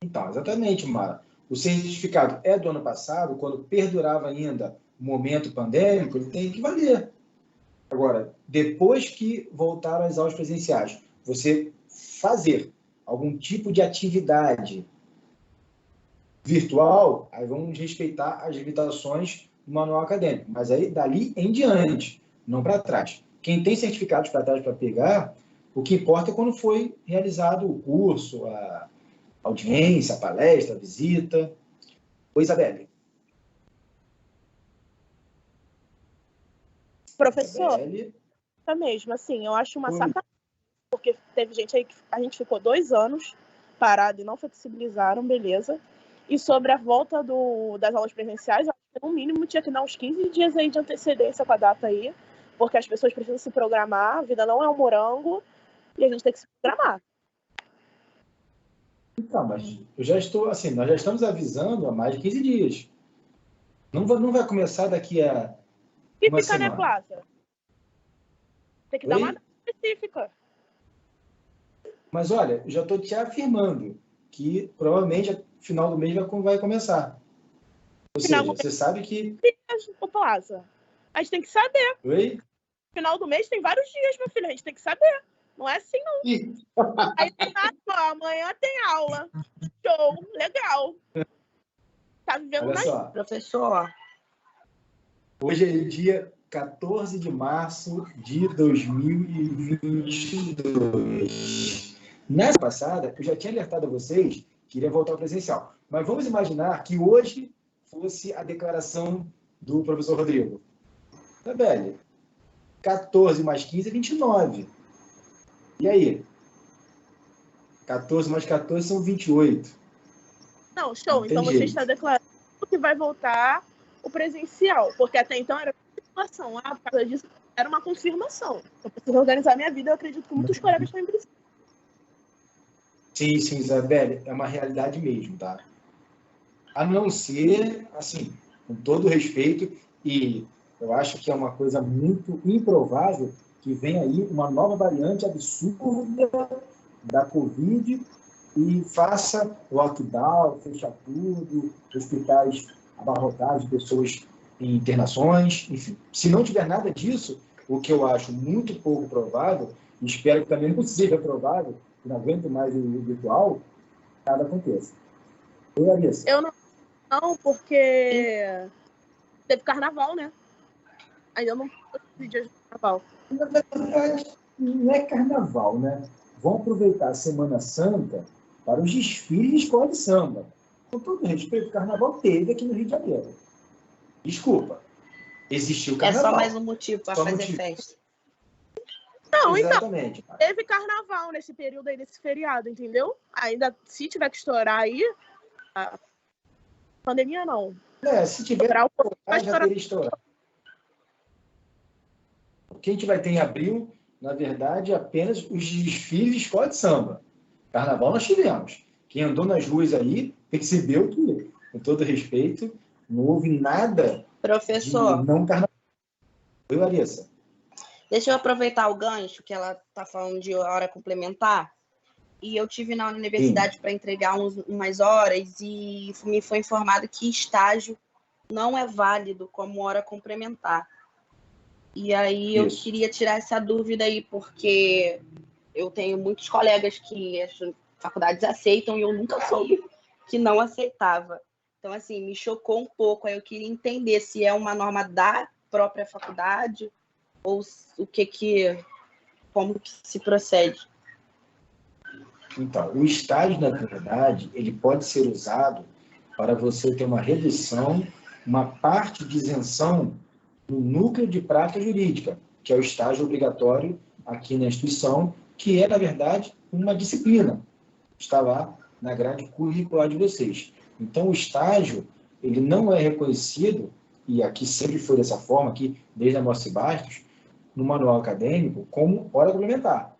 Então, exatamente, Mara. O certificado é do ano passado, quando perdurava ainda o momento pandêmico, ele tem que valer. Agora, depois que voltaram às aulas presenciais, você fazer algum tipo de atividade virtual, aí vamos respeitar as limitações do manual acadêmico. Mas aí, dali em diante, não para trás. Quem tem certificados para trás para pegar, o que importa é quando foi realizado o curso, a audiência, a palestra, a visita. Oi, Isabelle. Professor, é mesmo, assim, eu acho uma sacanagem, porque teve gente aí que a gente ficou 2 anos parado e não flexibilizaram, beleza. E sobre a volta das aulas presenciais, no mínimo tinha que dar uns 15 dias aí de antecedência com a data aí, porque as pessoas precisam se programar, a vida não é um morango, e a gente tem que se programar. Então, mas eu já estou, assim, nós já estamos avisando há mais de 15 dias. Não vai começar daqui a uma semana. Né, Plaza? Tem que dar uma data específica. Mas, olha, eu já estou te afirmando que provavelmente no final do mês vai começar. Ou seja, você sabe que... O Plaza, a gente tem que saber. Oi? Final do mês tem vários dias, meu filho, a gente tem que saber. Não é assim, não. Aí tem nada, amanhã tem aula. Show, legal. Tá vivendo Olha só, professor. Hoje é dia 14 de março de 2022. Nessa passada, eu já tinha alertado a vocês que iria voltar ao presencial. Mas vamos imaginar que hoje fosse a declaração do professor Rodrigo. Tá, velho? 14 mais 15 é 29. E aí? 14 mais 14 são 28. Não, show. Então você está declarando que vai voltar o presencial. Porque até então era uma situação. Por causa disso, era uma confirmação. Eu preciso organizar minha vida. Eu acredito que muitos colegas também precisam. Sim, Isabelle. É uma realidade mesmo, tá? A não ser, assim, com todo respeito, e eu acho que é uma coisa muito improvável que venha aí uma nova variante absurda da Covid e faça lockdown, fecha tudo, hospitais abarrotados de pessoas em internações, enfim. Se não tiver nada disso, o que eu acho muito pouco provável, e espero que também não seja provável, que não aguento mais o virtual, nada aconteça. Eu não, porque teve carnaval, né? Ainda não foi dia de carnaval. Na verdade, não é carnaval, né? Vão aproveitar a Semana Santa para os desfiles de escola de samba. Com todo respeito, o carnaval teve aqui no Rio de Janeiro. Desculpa. Existiu carnaval. É só mais um motivo para fazer festa. Não, exatamente. Então, teve carnaval nesse período aí, nesse feriado, entendeu? Ainda, se tiver que estourar aí, a pandemia não. Se tiver que estourar, já teria estourado. O que a gente vai ter em abril, na verdade, é apenas os desfiles de escola de samba. Carnaval nós tivemos. Quem andou nas ruas aí percebeu que, com todo respeito, não houve nada Professor, de não carnaval. Oi, Larissa. Deixa eu aproveitar o gancho que ela está falando de hora complementar. E eu tive na universidade para entregar umas horas e me foi informado que estágio não é válido como hora complementar. E aí eu queria tirar essa dúvida aí, porque eu tenho muitos colegas que as faculdades aceitam e eu nunca soube que não aceitava. Então, assim, me chocou um pouco. Aí eu queria entender se é uma norma da própria faculdade ou como que se procede. Então, o estágio, na verdade, ele pode ser usado para você ter uma redução, uma parte de isenção no núcleo de prática jurídica, que é o estágio obrigatório aqui na instituição, que é, na verdade, uma disciplina. Está lá na grade curricular de vocês. Então, o estágio, ele não é reconhecido, e aqui sempre foi dessa forma, aqui desde a Moça e Bastos, no manual acadêmico, como hora complementar.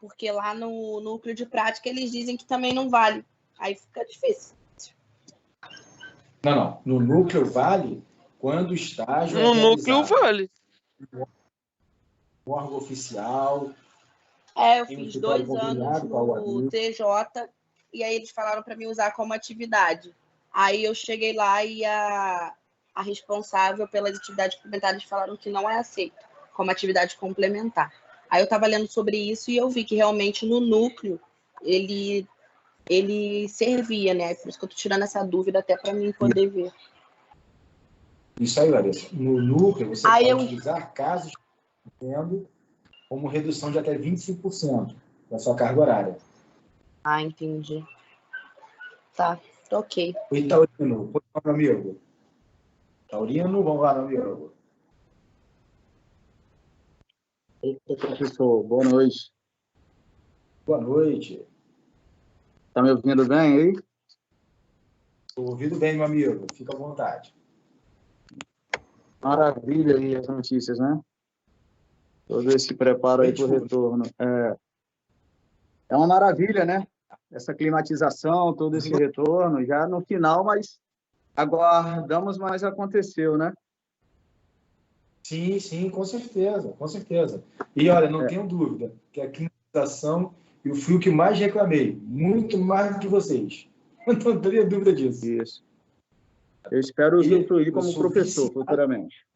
Porque lá no núcleo de prática eles dizem que também não vale. Aí fica difícil. Não. No núcleo vale quando o estágio no núcleo vale. O órgão oficial. Eu fiz 2 anos no TJ e aí eles falaram para mim usar como atividade. Aí eu cheguei lá e a responsável pelas atividades complementares falaram que não é aceito como atividade complementar. Aí eu estava lendo sobre isso e eu vi que realmente no núcleo ele servia, né? Por isso que eu estou tirando essa dúvida até para mim poder ver. Isso aí, Larissa. No núcleo você pode utilizar casos tendo como redução de até 25% da sua carga horária. Entendi. Tá, ok. Oi, Taurino. Oi, meu amigo. Taurino, vamos lá, meu amigo. Oi, professor. Boa noite. Boa noite. Tá me ouvindo bem aí? Estou ouvindo bem, meu amigo. Fica à vontade. Maravilha aí as notícias, né? Todo esse preparo aí para o retorno. É uma maravilha, né? Essa climatização, todo esse retorno, já no final, mas aguardamos, mas aconteceu, né? Sim, com certeza, com certeza. E olha, não tenho dúvida que a climatização e fui o que mais reclamei, muito mais do que vocês. Não teria dúvida disso. Isso. Eu espero usufruir como professor futuramente.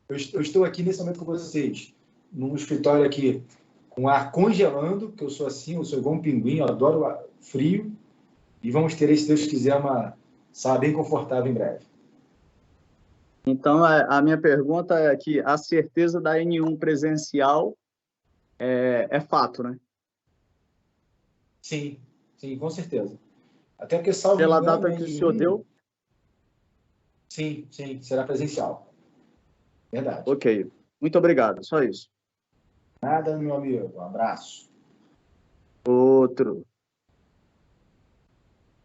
Eu estou aqui nesse momento com vocês, num escritório aqui, com ar congelando, que eu sou assim, eu sou igual um pinguim, eu adoro frio, e vamos ter, se Deus quiser, uma sala bem confortável em breve. Então, a minha pergunta é que a certeza da N1 presencial é fato, né? Sim, com certeza. Até porque, salvo Pela engano, data que o senhor deu? Sim, será presencial. Verdade. Ok. Muito obrigado, só isso. Nada, meu amigo. Um abraço. Outro.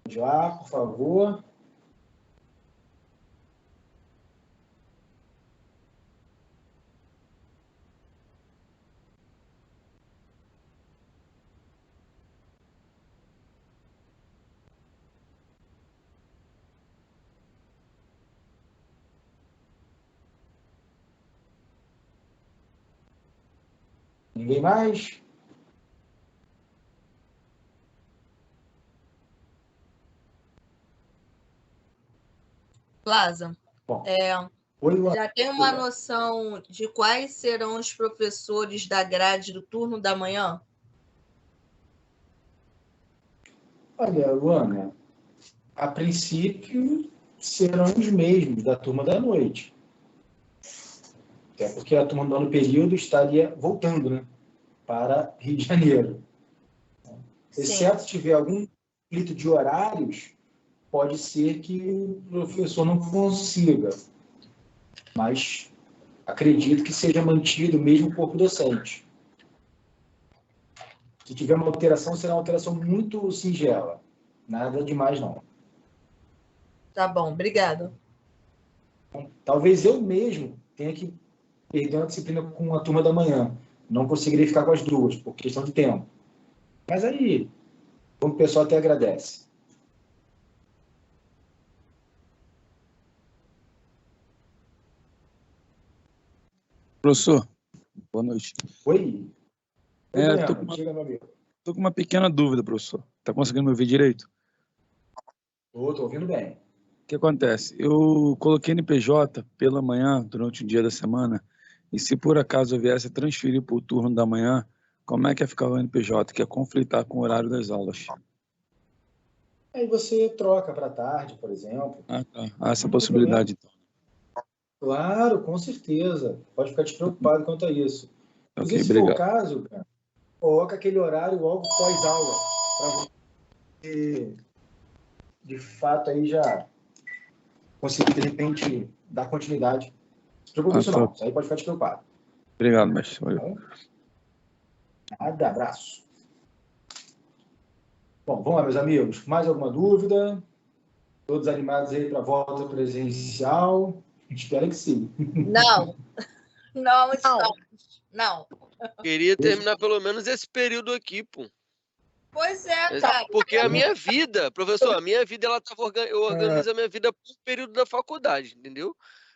Vamos lá, por favor. Ninguém mais? Plaza, Bom. Oi, Luana. já tem uma noção de quais serão os professores da grade do turno da manhã? Olha, Luana, a princípio serão os mesmos da turma da noite. Até porque a turma do nono período estaria voltando, né, para Rio de Janeiro. Exceto se tiver algum conflito de horários, pode ser que o professor não consiga. Mas acredito que seja mantido mesmo o corpo docente. Se tiver uma alteração, será uma alteração muito singela. Nada demais, não. Tá bom, obrigada. Talvez eu mesmo tenha que perder uma disciplina com a turma da manhã. Não conseguiria ficar com as duas, por questão de tempo. Mas aí, o pessoal até agradece. Professor, boa noite. Oi? Chega, meu amigo. Tô com uma pequena dúvida, professor. Tá conseguindo me ouvir direito? Tô ouvindo bem. O que acontece? Eu coloquei NPJ pela manhã, durante o dia da semana, e se por acaso eu viesse a transferir para o turno da manhã, como é que ia ficar o NPJ, que ia conflitar com o horário das aulas? Aí você troca para tarde, por exemplo. Ah, tá. Há essa possibilidade, então. Claro, com certeza. Pode ficar despreocupado quanto a isso. Ok, Se for o obrigado. caso, cara, coloca aquele horário logo pós-aula, para você, de fato, aí já conseguir, de repente, dar continuidade. Não se preocupe, isso tá. não. Isso aí pode ficar despreocupado. Obrigado, mestre. Valeu. Nada, abraço. Bom, vamos lá, meus amigos. Mais alguma dúvida? Todos animados aí para a volta presencial? Espero que sim. Não estamos. Não. Queria terminar pelo menos esse período aqui, pô. Pois é, cara. Porque a minha vida, professor, ela tava eu organizo a minha vida por período da faculdade, entendeu?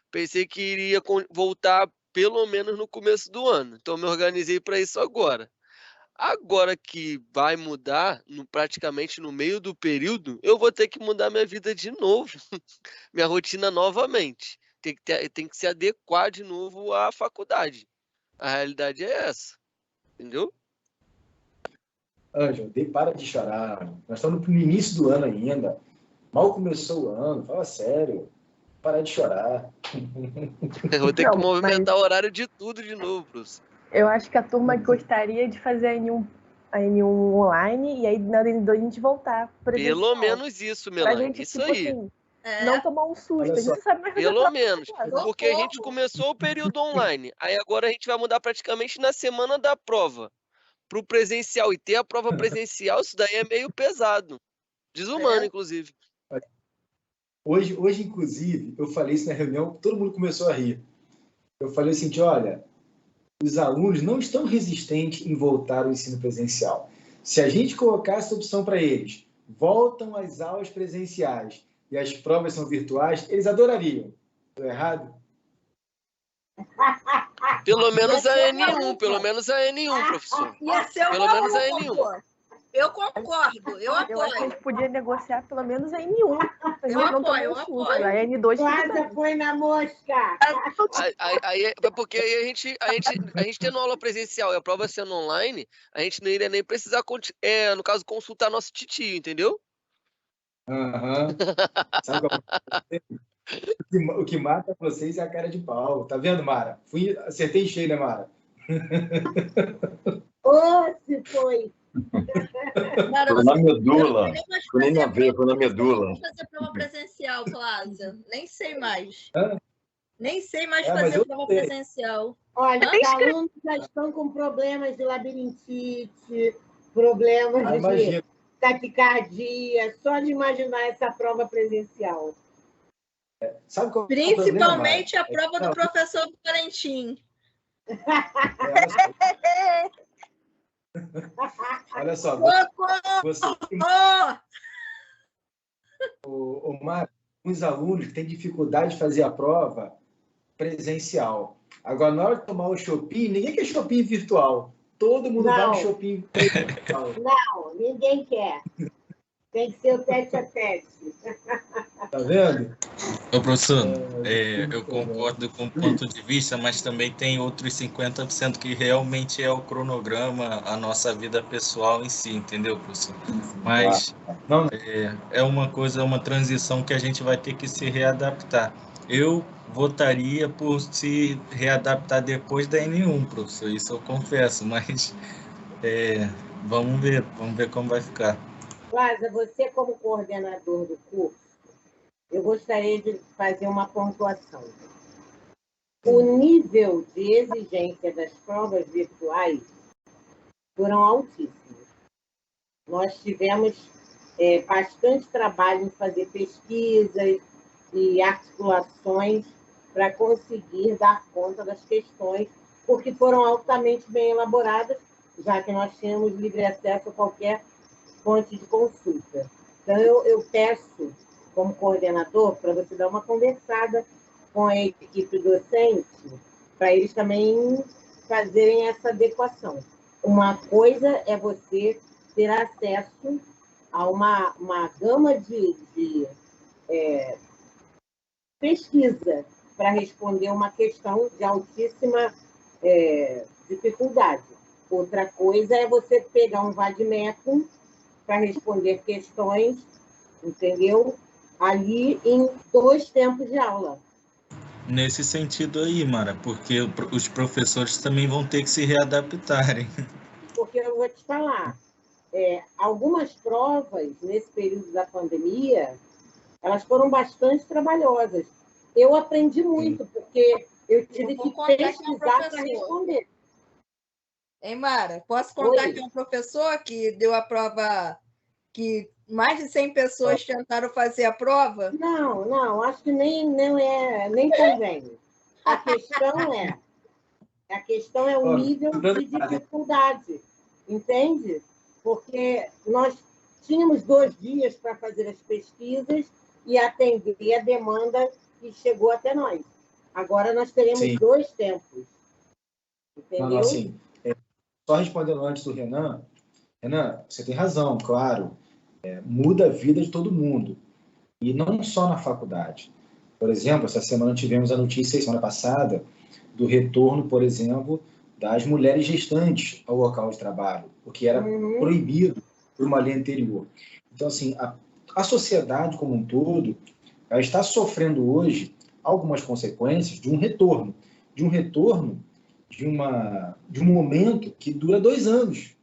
Pensei que iria voltar pelo menos no começo do ano. Então me organizei para isso agora. Agora que vai mudar, praticamente no meio do período, eu vou ter que mudar minha vida de novo, minha rotina novamente. Tem que se adequar de novo à faculdade. A realidade é essa, entendeu? Ângelo, para de chorar. Nós estamos no início do ano ainda. Mal começou o ano, fala sério. Para de chorar. Eu vou ter que movimentar o horário de tudo de novo, professor. Eu acho que a turma gostaria de fazer a N1 online e aí na N2 a gente voltar. Pelo menos isso, Melanie. Gente, isso tipo aí. Assim, não tomar um susto. A gente sabe mais pelo menos. Porque a gente começou o período online. Aí agora a gente vai mudar praticamente na semana da prova para o presencial. E ter a prova presencial, isso daí é meio pesado. Desumano, inclusive. Hoje, inclusive, eu falei isso na reunião, todo mundo começou a rir. Eu falei assim, olha, os alunos não estão resistentes em voltar ao ensino presencial. Se a gente colocar essa opção para eles, voltam às aulas presenciais e as provas são virtuais, eles adorariam. Estou errado? Pelo menos a N1, professor. Pelo menos a N1. Eu concordo, eu apoio. Eu acho que a gente podia negociar pelo menos a N1. Eu apoio. A N2 quase foi na mosca. Porque aí a gente tendo aula presencial e a prova sendo online, a gente não iria nem precisar, no caso, consultar nosso titio, entendeu? Sabe qual é? O que mata vocês é a cara de pau. Tá vendo, Mara? Acertei em cheio, né, Mara? Se foi. Mara, Foi você na medula. nem mais Foi nem na fazer veia, foi na prova- medula. nem fazer prova presencial, Cláudia. Nem sei mais. Hã? Nem sei mais Mas fazer eu prova sei. presencial. Olha, Hã? os alunos já estão com problemas de labirintite, problemas de Imagina. taquicardia, só de imaginar essa prova presencial. Sabe qual é o Principalmente problema, a prova do professor Valentim. Mara? Olha só. Mara, os alunos têm dificuldade de fazer a prova presencial. Agora, na hora de tomar o Shopping, ninguém quer Shopping virtual. Todo mundo vai no Shopping presencial. Não, ninguém quer. Tem que ser o tete-a-tete. Tá vendo? Ô, professor, eu concordo com o ponto de vista, mas também tem outros 50% que realmente é o cronograma, a nossa vida pessoal em si, entendeu, professor? Mas é uma coisa, uma transição que a gente vai ter que se readaptar. Eu votaria por se readaptar depois da N1, professor, isso eu confesso, mas vamos ver como vai ficar. Lázaro, você como coordenador do curso, eu gostaria de fazer uma pontuação. O nível de exigência das provas virtuais foram altíssimos. Nós tivemos bastante trabalho em fazer pesquisas e articulações para conseguir dar conta das questões, porque foram altamente bem elaboradas, já que nós tínhamos livre acesso a qualquer fonte de consulta. Então, eu peço, como coordenador, para você dar uma conversada com a equipe docente, para eles também fazerem essa adequação. Uma coisa é você ter acesso a uma gama de pesquisa para responder uma questão de altíssima dificuldade. Outra coisa é você pegar um vade-mecum para responder questões, entendeu? Ali em 2 tempos de aula. Nesse sentido aí, Mara, porque os professores também vão ter que se readaptarem. Porque eu vou te falar, algumas provas, nesse período da pandemia, elas foram bastante trabalhosas. Eu aprendi muito, porque eu tive que pesquisar para responder. Hein, Mara? Posso contar que um professor que deu a prova, que mais de 100 pessoas tentaram fazer a prova? Não, acho que nem convém. A questão é o nível de dificuldade, entende? Porque nós tínhamos 2 dias para fazer as pesquisas e atender a demanda que chegou até nós. Agora nós teremos 2 tempos. Entendeu? Não, assim, só respondendo antes do Renan, você tem razão, claro. Muda a vida de todo mundo. E não só na faculdade. Por exemplo, essa semana tivemos a notícia, semana passada, do retorno, por exemplo, das mulheres gestantes ao local de trabalho, o que era proibido por uma lei anterior. Então, assim, a sociedade como um todo ela está sofrendo hoje algumas consequências de um retorno de um momento que dura 2 anos.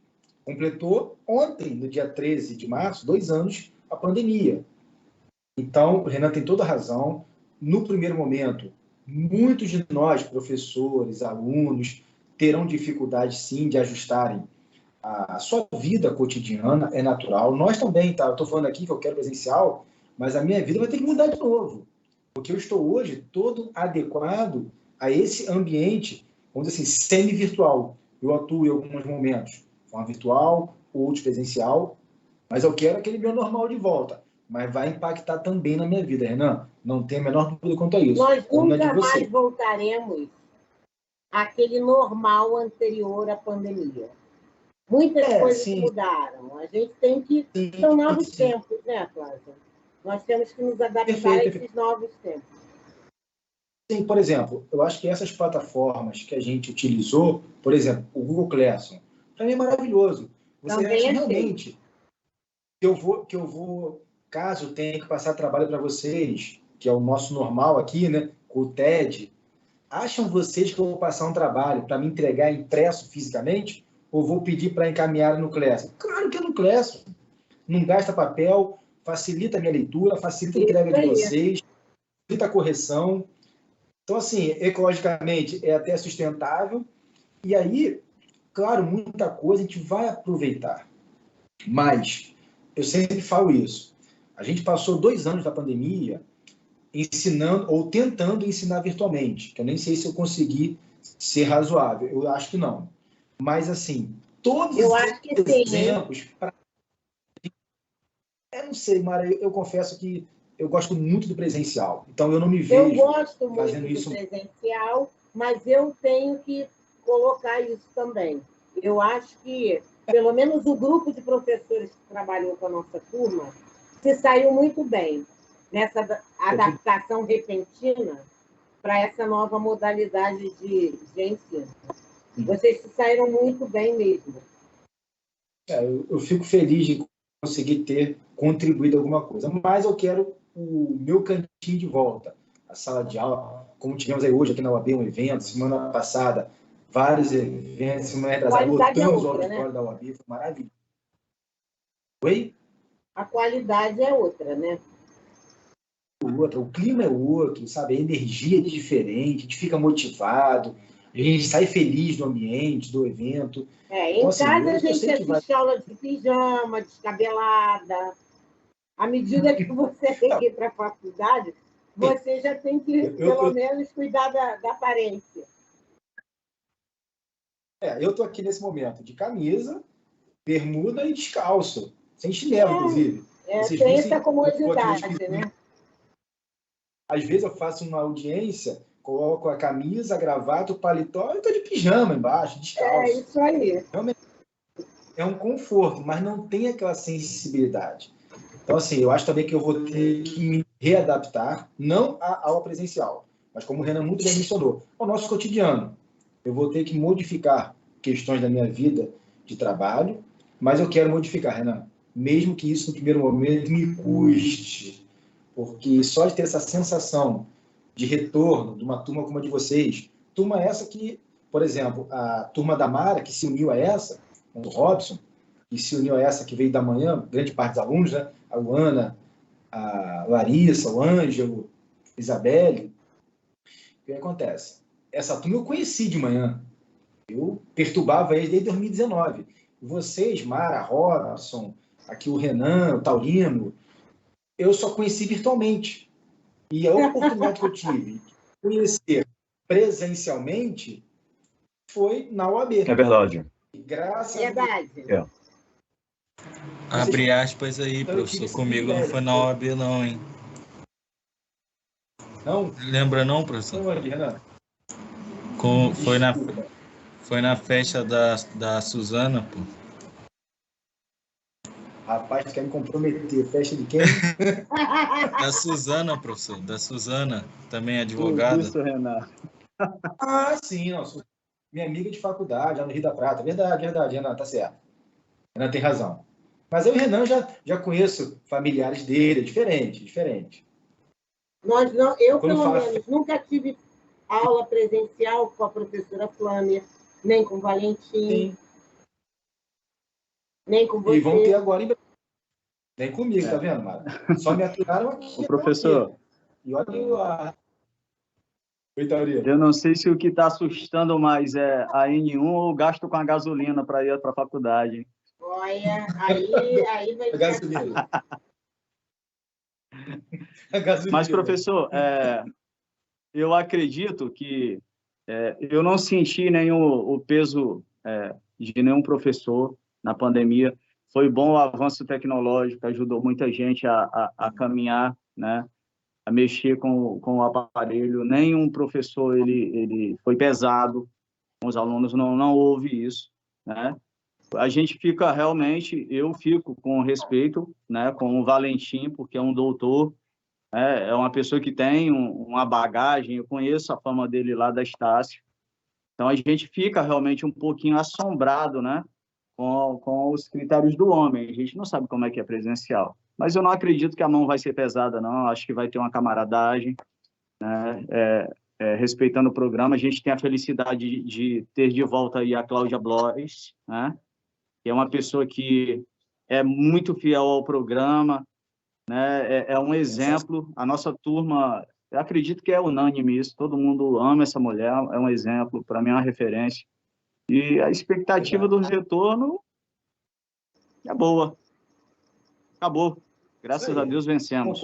Completou ontem, no dia 13 de março, 2 anos a pandemia. Então, o Renan tem toda a razão. No primeiro momento, muitos de nós, professores, alunos, terão dificuldade, sim, de ajustarem a sua vida cotidiana, é natural. Nós também, tá? Eu estou falando aqui que eu quero presencial, mas a minha vida vai ter que mudar de novo. Porque eu estou hoje todo adequado a esse ambiente, vamos dizer assim, semi-virtual. Eu atuo em alguns momentos de forma virtual, outros presencial, mas eu quero aquele meu normal de volta. Mas vai impactar também na minha vida, Renan. Não tem a menor dúvida quanto a isso. Nós nunca mais voltaremos àquele normal anterior à pandemia. Muitas coisas mudaram. A gente tem que... São novos tempos, né, Cláudia? Nós temos que nos adaptar a esses novos tempos. Sim, por exemplo, eu acho que essas plataformas que a gente utilizou, por exemplo, o Google Classroom, para mim é maravilhoso. Você acha realmente que eu vou, caso tenha que passar trabalho para vocês, que é o nosso normal aqui, né, com o TED, acham vocês que eu vou passar um trabalho para me entregar impresso fisicamente ou vou pedir para encaminhar no Classroom? Claro que é no Classroom. Não gasta papel, facilita a minha leitura, facilita a entrega de vocês, facilita a correção. Então, assim, ecologicamente é até sustentável. E aí, claro, muita coisa a gente vai aproveitar. Mas, eu sempre falo isso, a gente passou 2 anos da pandemia ensinando ou tentando ensinar virtualmente, que eu nem sei se eu consegui ser razoável, eu acho que não. Mas, assim, todos os exemplos... Eu não sei, Mara, eu confesso que eu gosto muito do presencial, então eu não me vejo fazendo isso. Eu gosto muito do presencial, mas eu tenho que colocar isso também. Eu acho que, pelo menos o grupo de professores que trabalhou com a nossa turma, se saiu muito bem nessa adaptação repentina para essa nova modalidade de ensino. Vocês se saíram muito bem mesmo. Eu fico feliz de conseguir ter contribuído alguma coisa, mas eu quero o meu cantinho de volta, a sala de aula, como tivemos aí hoje aqui na UAB, um evento, semana passada, vários eventos, semana retrasada, lotamos o auditório da UAB, foi maravilhoso. Oi? A qualidade é outra, né? O clima é outro, sabe? A energia é diferente, a gente fica motivado, a gente sai feliz do ambiente, do evento. Em então, casa a gente assiste aula de pijama, descabelada. À medida que você tem que ir para a faculdade, você já tem que, pelo menos, cuidar da aparência. Eu estou aqui nesse momento de camisa, bermuda e descalço, sem chinelo, inclusive. Tem essa comodidade, né? Às vezes eu faço uma audiência, coloco a camisa, a gravata, o paletó e estou de pijama embaixo, descalço. É isso aí. Realmente é um conforto, mas não tem aquela sensibilidade. Então, assim, eu acho também que eu vou ter que me readaptar, não à aula presencial, mas como o Renan muito bem mencionou, ao nosso cotidiano. Eu vou ter que modificar questões da minha vida de trabalho, mas eu quero modificar, Renan, mesmo que isso no primeiro momento me custe, porque só de ter essa sensação de retorno de uma turma como a de vocês, turma essa que, por exemplo, a turma da Mara, que se uniu a essa, o Robson, que se uniu a essa que veio da manhã, grande parte dos alunos, né? A Luana, a Larissa, o Ângelo, a Isabelle. O que acontece? Essa turma eu conheci de manhã. Eu perturbava eles desde 2019. Vocês, Mara, Robson, aqui o Renan, o Taurino, eu só conheci virtualmente. E a oportunidade que eu tive de conhecer presencialmente foi na UAB. É verdade. Graças a Deus. Abre aspas aí, professor. Comigo não foi na OAB, não, hein? Não? Lembra não, professor? Não, Renan. Foi na festa da Suzana, pô. Rapaz, quer me comprometer. Festa de quem? Da Suzana, professor. Da Suzana, também advogada. Isso, Renan. Ah, sim. Nossa. Minha amiga de faculdade, lá no Rio da Prata. Verdade, Renan, tá certo. Renan tem razão. Mas eu e o Renan já conheço familiares dele, é diferente. Eu, pelo menos, nunca tive aula presencial com a professora Flâmia, nem com o Valentim, sim. Nem com você. E vão ter agora em breve. Nem comigo, tá vendo, Mara? Só me aturaram aqui. O professor. E olha lá. Oi, Taurino. Eu não sei se o que está assustando mais é a N1 ou o gasto com a gasolina para ir para a faculdade. Olha, aí vai a gasolina. A gasolina. Mas, professor, eu acredito que eu não senti o peso de nenhum professor na pandemia. Foi bom o avanço tecnológico, ajudou muita gente a caminhar, né? A mexer com o aparelho. Nenhum professor ele foi pesado com os alunos, não houve isso, né? A gente fica realmente, eu fico com respeito, né, com o Valentim, porque é um doutor, é uma pessoa que tem uma bagagem, eu conheço a fama dele lá da Estácio. Então, a gente fica realmente um pouquinho assombrado, né, com os critérios do homem. A gente não sabe como é que é presencial. Mas eu não acredito que a mão vai ser pesada, não. Acho que vai ter uma camaradagem, né? Respeitando o programa. A gente tem a felicidade de ter de volta aí a Cláudia Blois, né? Que é uma pessoa que é muito fiel ao programa, né? É um exemplo. A nossa turma, eu acredito que é unânime isso. Todo mundo ama essa mulher, é um exemplo. Para mim é uma referência. E a expectativa do retorno é boa. Acabou. Graças a Deus vencemos.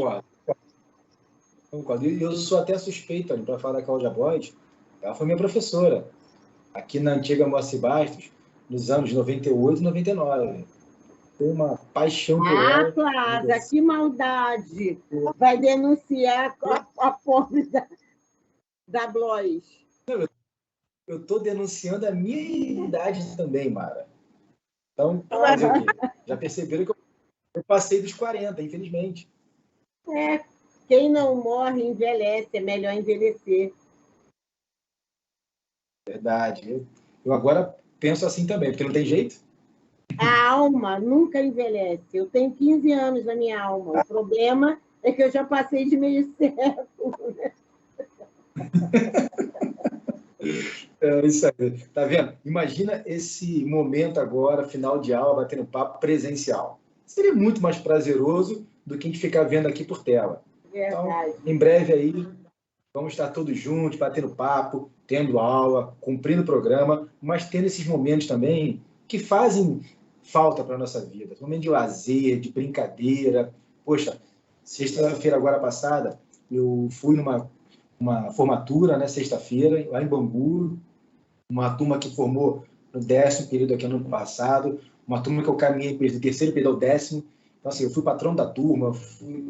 Concordo. E eu sou até suspeito para falar da Cláudia Blois. Ela foi minha professora aqui na antiga Moacir Bastos, nos anos 98 e 99. Tenho uma paixão por ela. Ah, Cláudia, que maldade! Vai denunciar a pobre da Blois. Eu estou denunciando a minha idade também, Mara. Então, fazer o quê? Já perceberam que eu passei dos 40, infelizmente. Quem não morre envelhece, é melhor envelhecer. Verdade. Eu agora penso assim também, porque não tem jeito. A alma nunca envelhece. Eu tenho 15 anos na minha alma. O problema é que eu já passei de meio século. É isso aí. Tá vendo? Imagina esse momento agora, final de aula, batendo papo presencial. Seria muito mais prazeroso do que a gente ficar vendo aqui por tela. Verdade. Então, em breve aí, vamos estar todos juntos, batendo papo, tendo aula, cumprindo o programa, mas tendo esses momentos também que fazem falta para a nossa vida. Momento de lazer, de brincadeira. Poxa, sexta-feira agora passada, eu fui numa formatura, né, sexta-feira, lá em Bangu, uma turma que formou no 10º período aqui no ano passado, uma turma que eu caminhei do 3º período ao 10º. Então, assim, eu fui patrão da turma,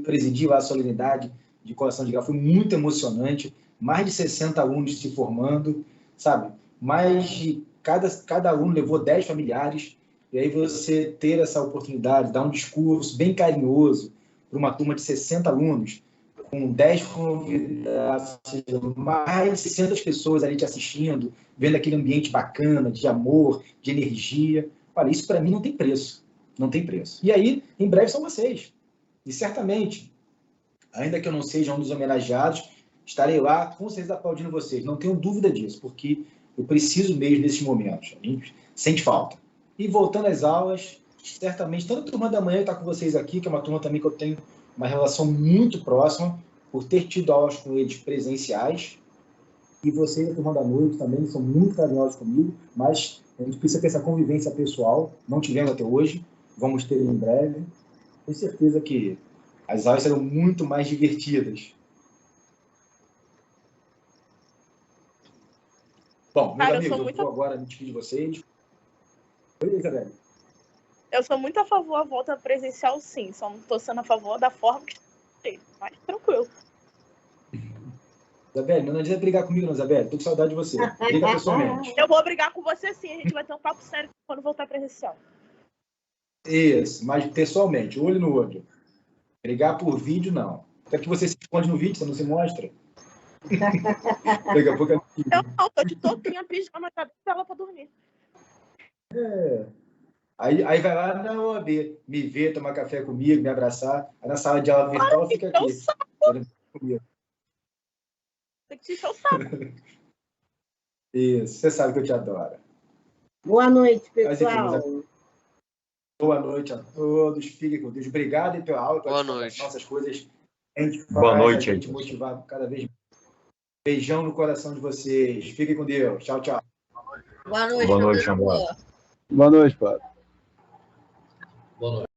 presidi lá a solenidade de colação de grau, foi muito emocionante, mais de 60 alunos se formando, sabe? Mais de cada aluno levou 10 familiares, e aí você ter essa oportunidade, dar um discurso bem carinhoso para uma turma de 60 alunos, com 10 convidados, mais de 600 pessoas ali te assistindo, vendo aquele ambiente bacana, de amor, de energia. Olha, isso para mim não tem preço. Não tem preço. E aí, em breve, são vocês. E certamente, ainda que eu não seja um dos homenageados, estarei lá, com certeza, aplaudindo vocês. Não tenho dúvida disso, porque eu preciso mesmo desses momentos. A gente sente falta. E voltando às aulas, certamente, tanto a turma da manhã está com vocês aqui, que é uma turma também que eu tenho uma relação muito próxima, por ter tido aulas com eles presenciais, e vocês, a turma da noite, também são muito carinhosos comigo, mas a gente precisa ter essa convivência pessoal, não tivemos até hoje, vamos ter em breve. Tenho certeza que as aulas serão muito mais divertidas. Bom, meus amigos, eu vou agora me despedir de vocês. Oi, Isabelle. Eu sou muito a favor da volta presencial, sim. Só não estou sendo a favor da forma que está, mas tranquilo. Isabelle, não adianta brigar comigo, não, Isabelle. Tô com saudade de você. Briga pessoalmente. Eu vou brigar com você, sim. A gente vai ter um papo sério quando voltar presencial. Isso, mas pessoalmente, olho no olho. Brigar por vídeo, não. Até que você se esconde no vídeo, você não se mostra. Daqui a pouco eu não, tô de touquinha, pijama, tá dela pra dormir. Aí vai lá na OAB, me ver, tomar café comigo, me abraçar. Aí na sala de aula virtual fica aqui. Tem que te encher o saco. Isso, você sabe que eu te adoro. Boa noite, pessoal. Boa noite a todos. Fiquem com Deus. Obrigado pela aula, pela participação, essas coisas. Boa noite, a gente motivar cada vez mais. Beijão no coração de vocês. Fiquem com Deus. Tchau, tchau. Boa noite, Boa noite, amor. Boa noite, Padre. Boa noite.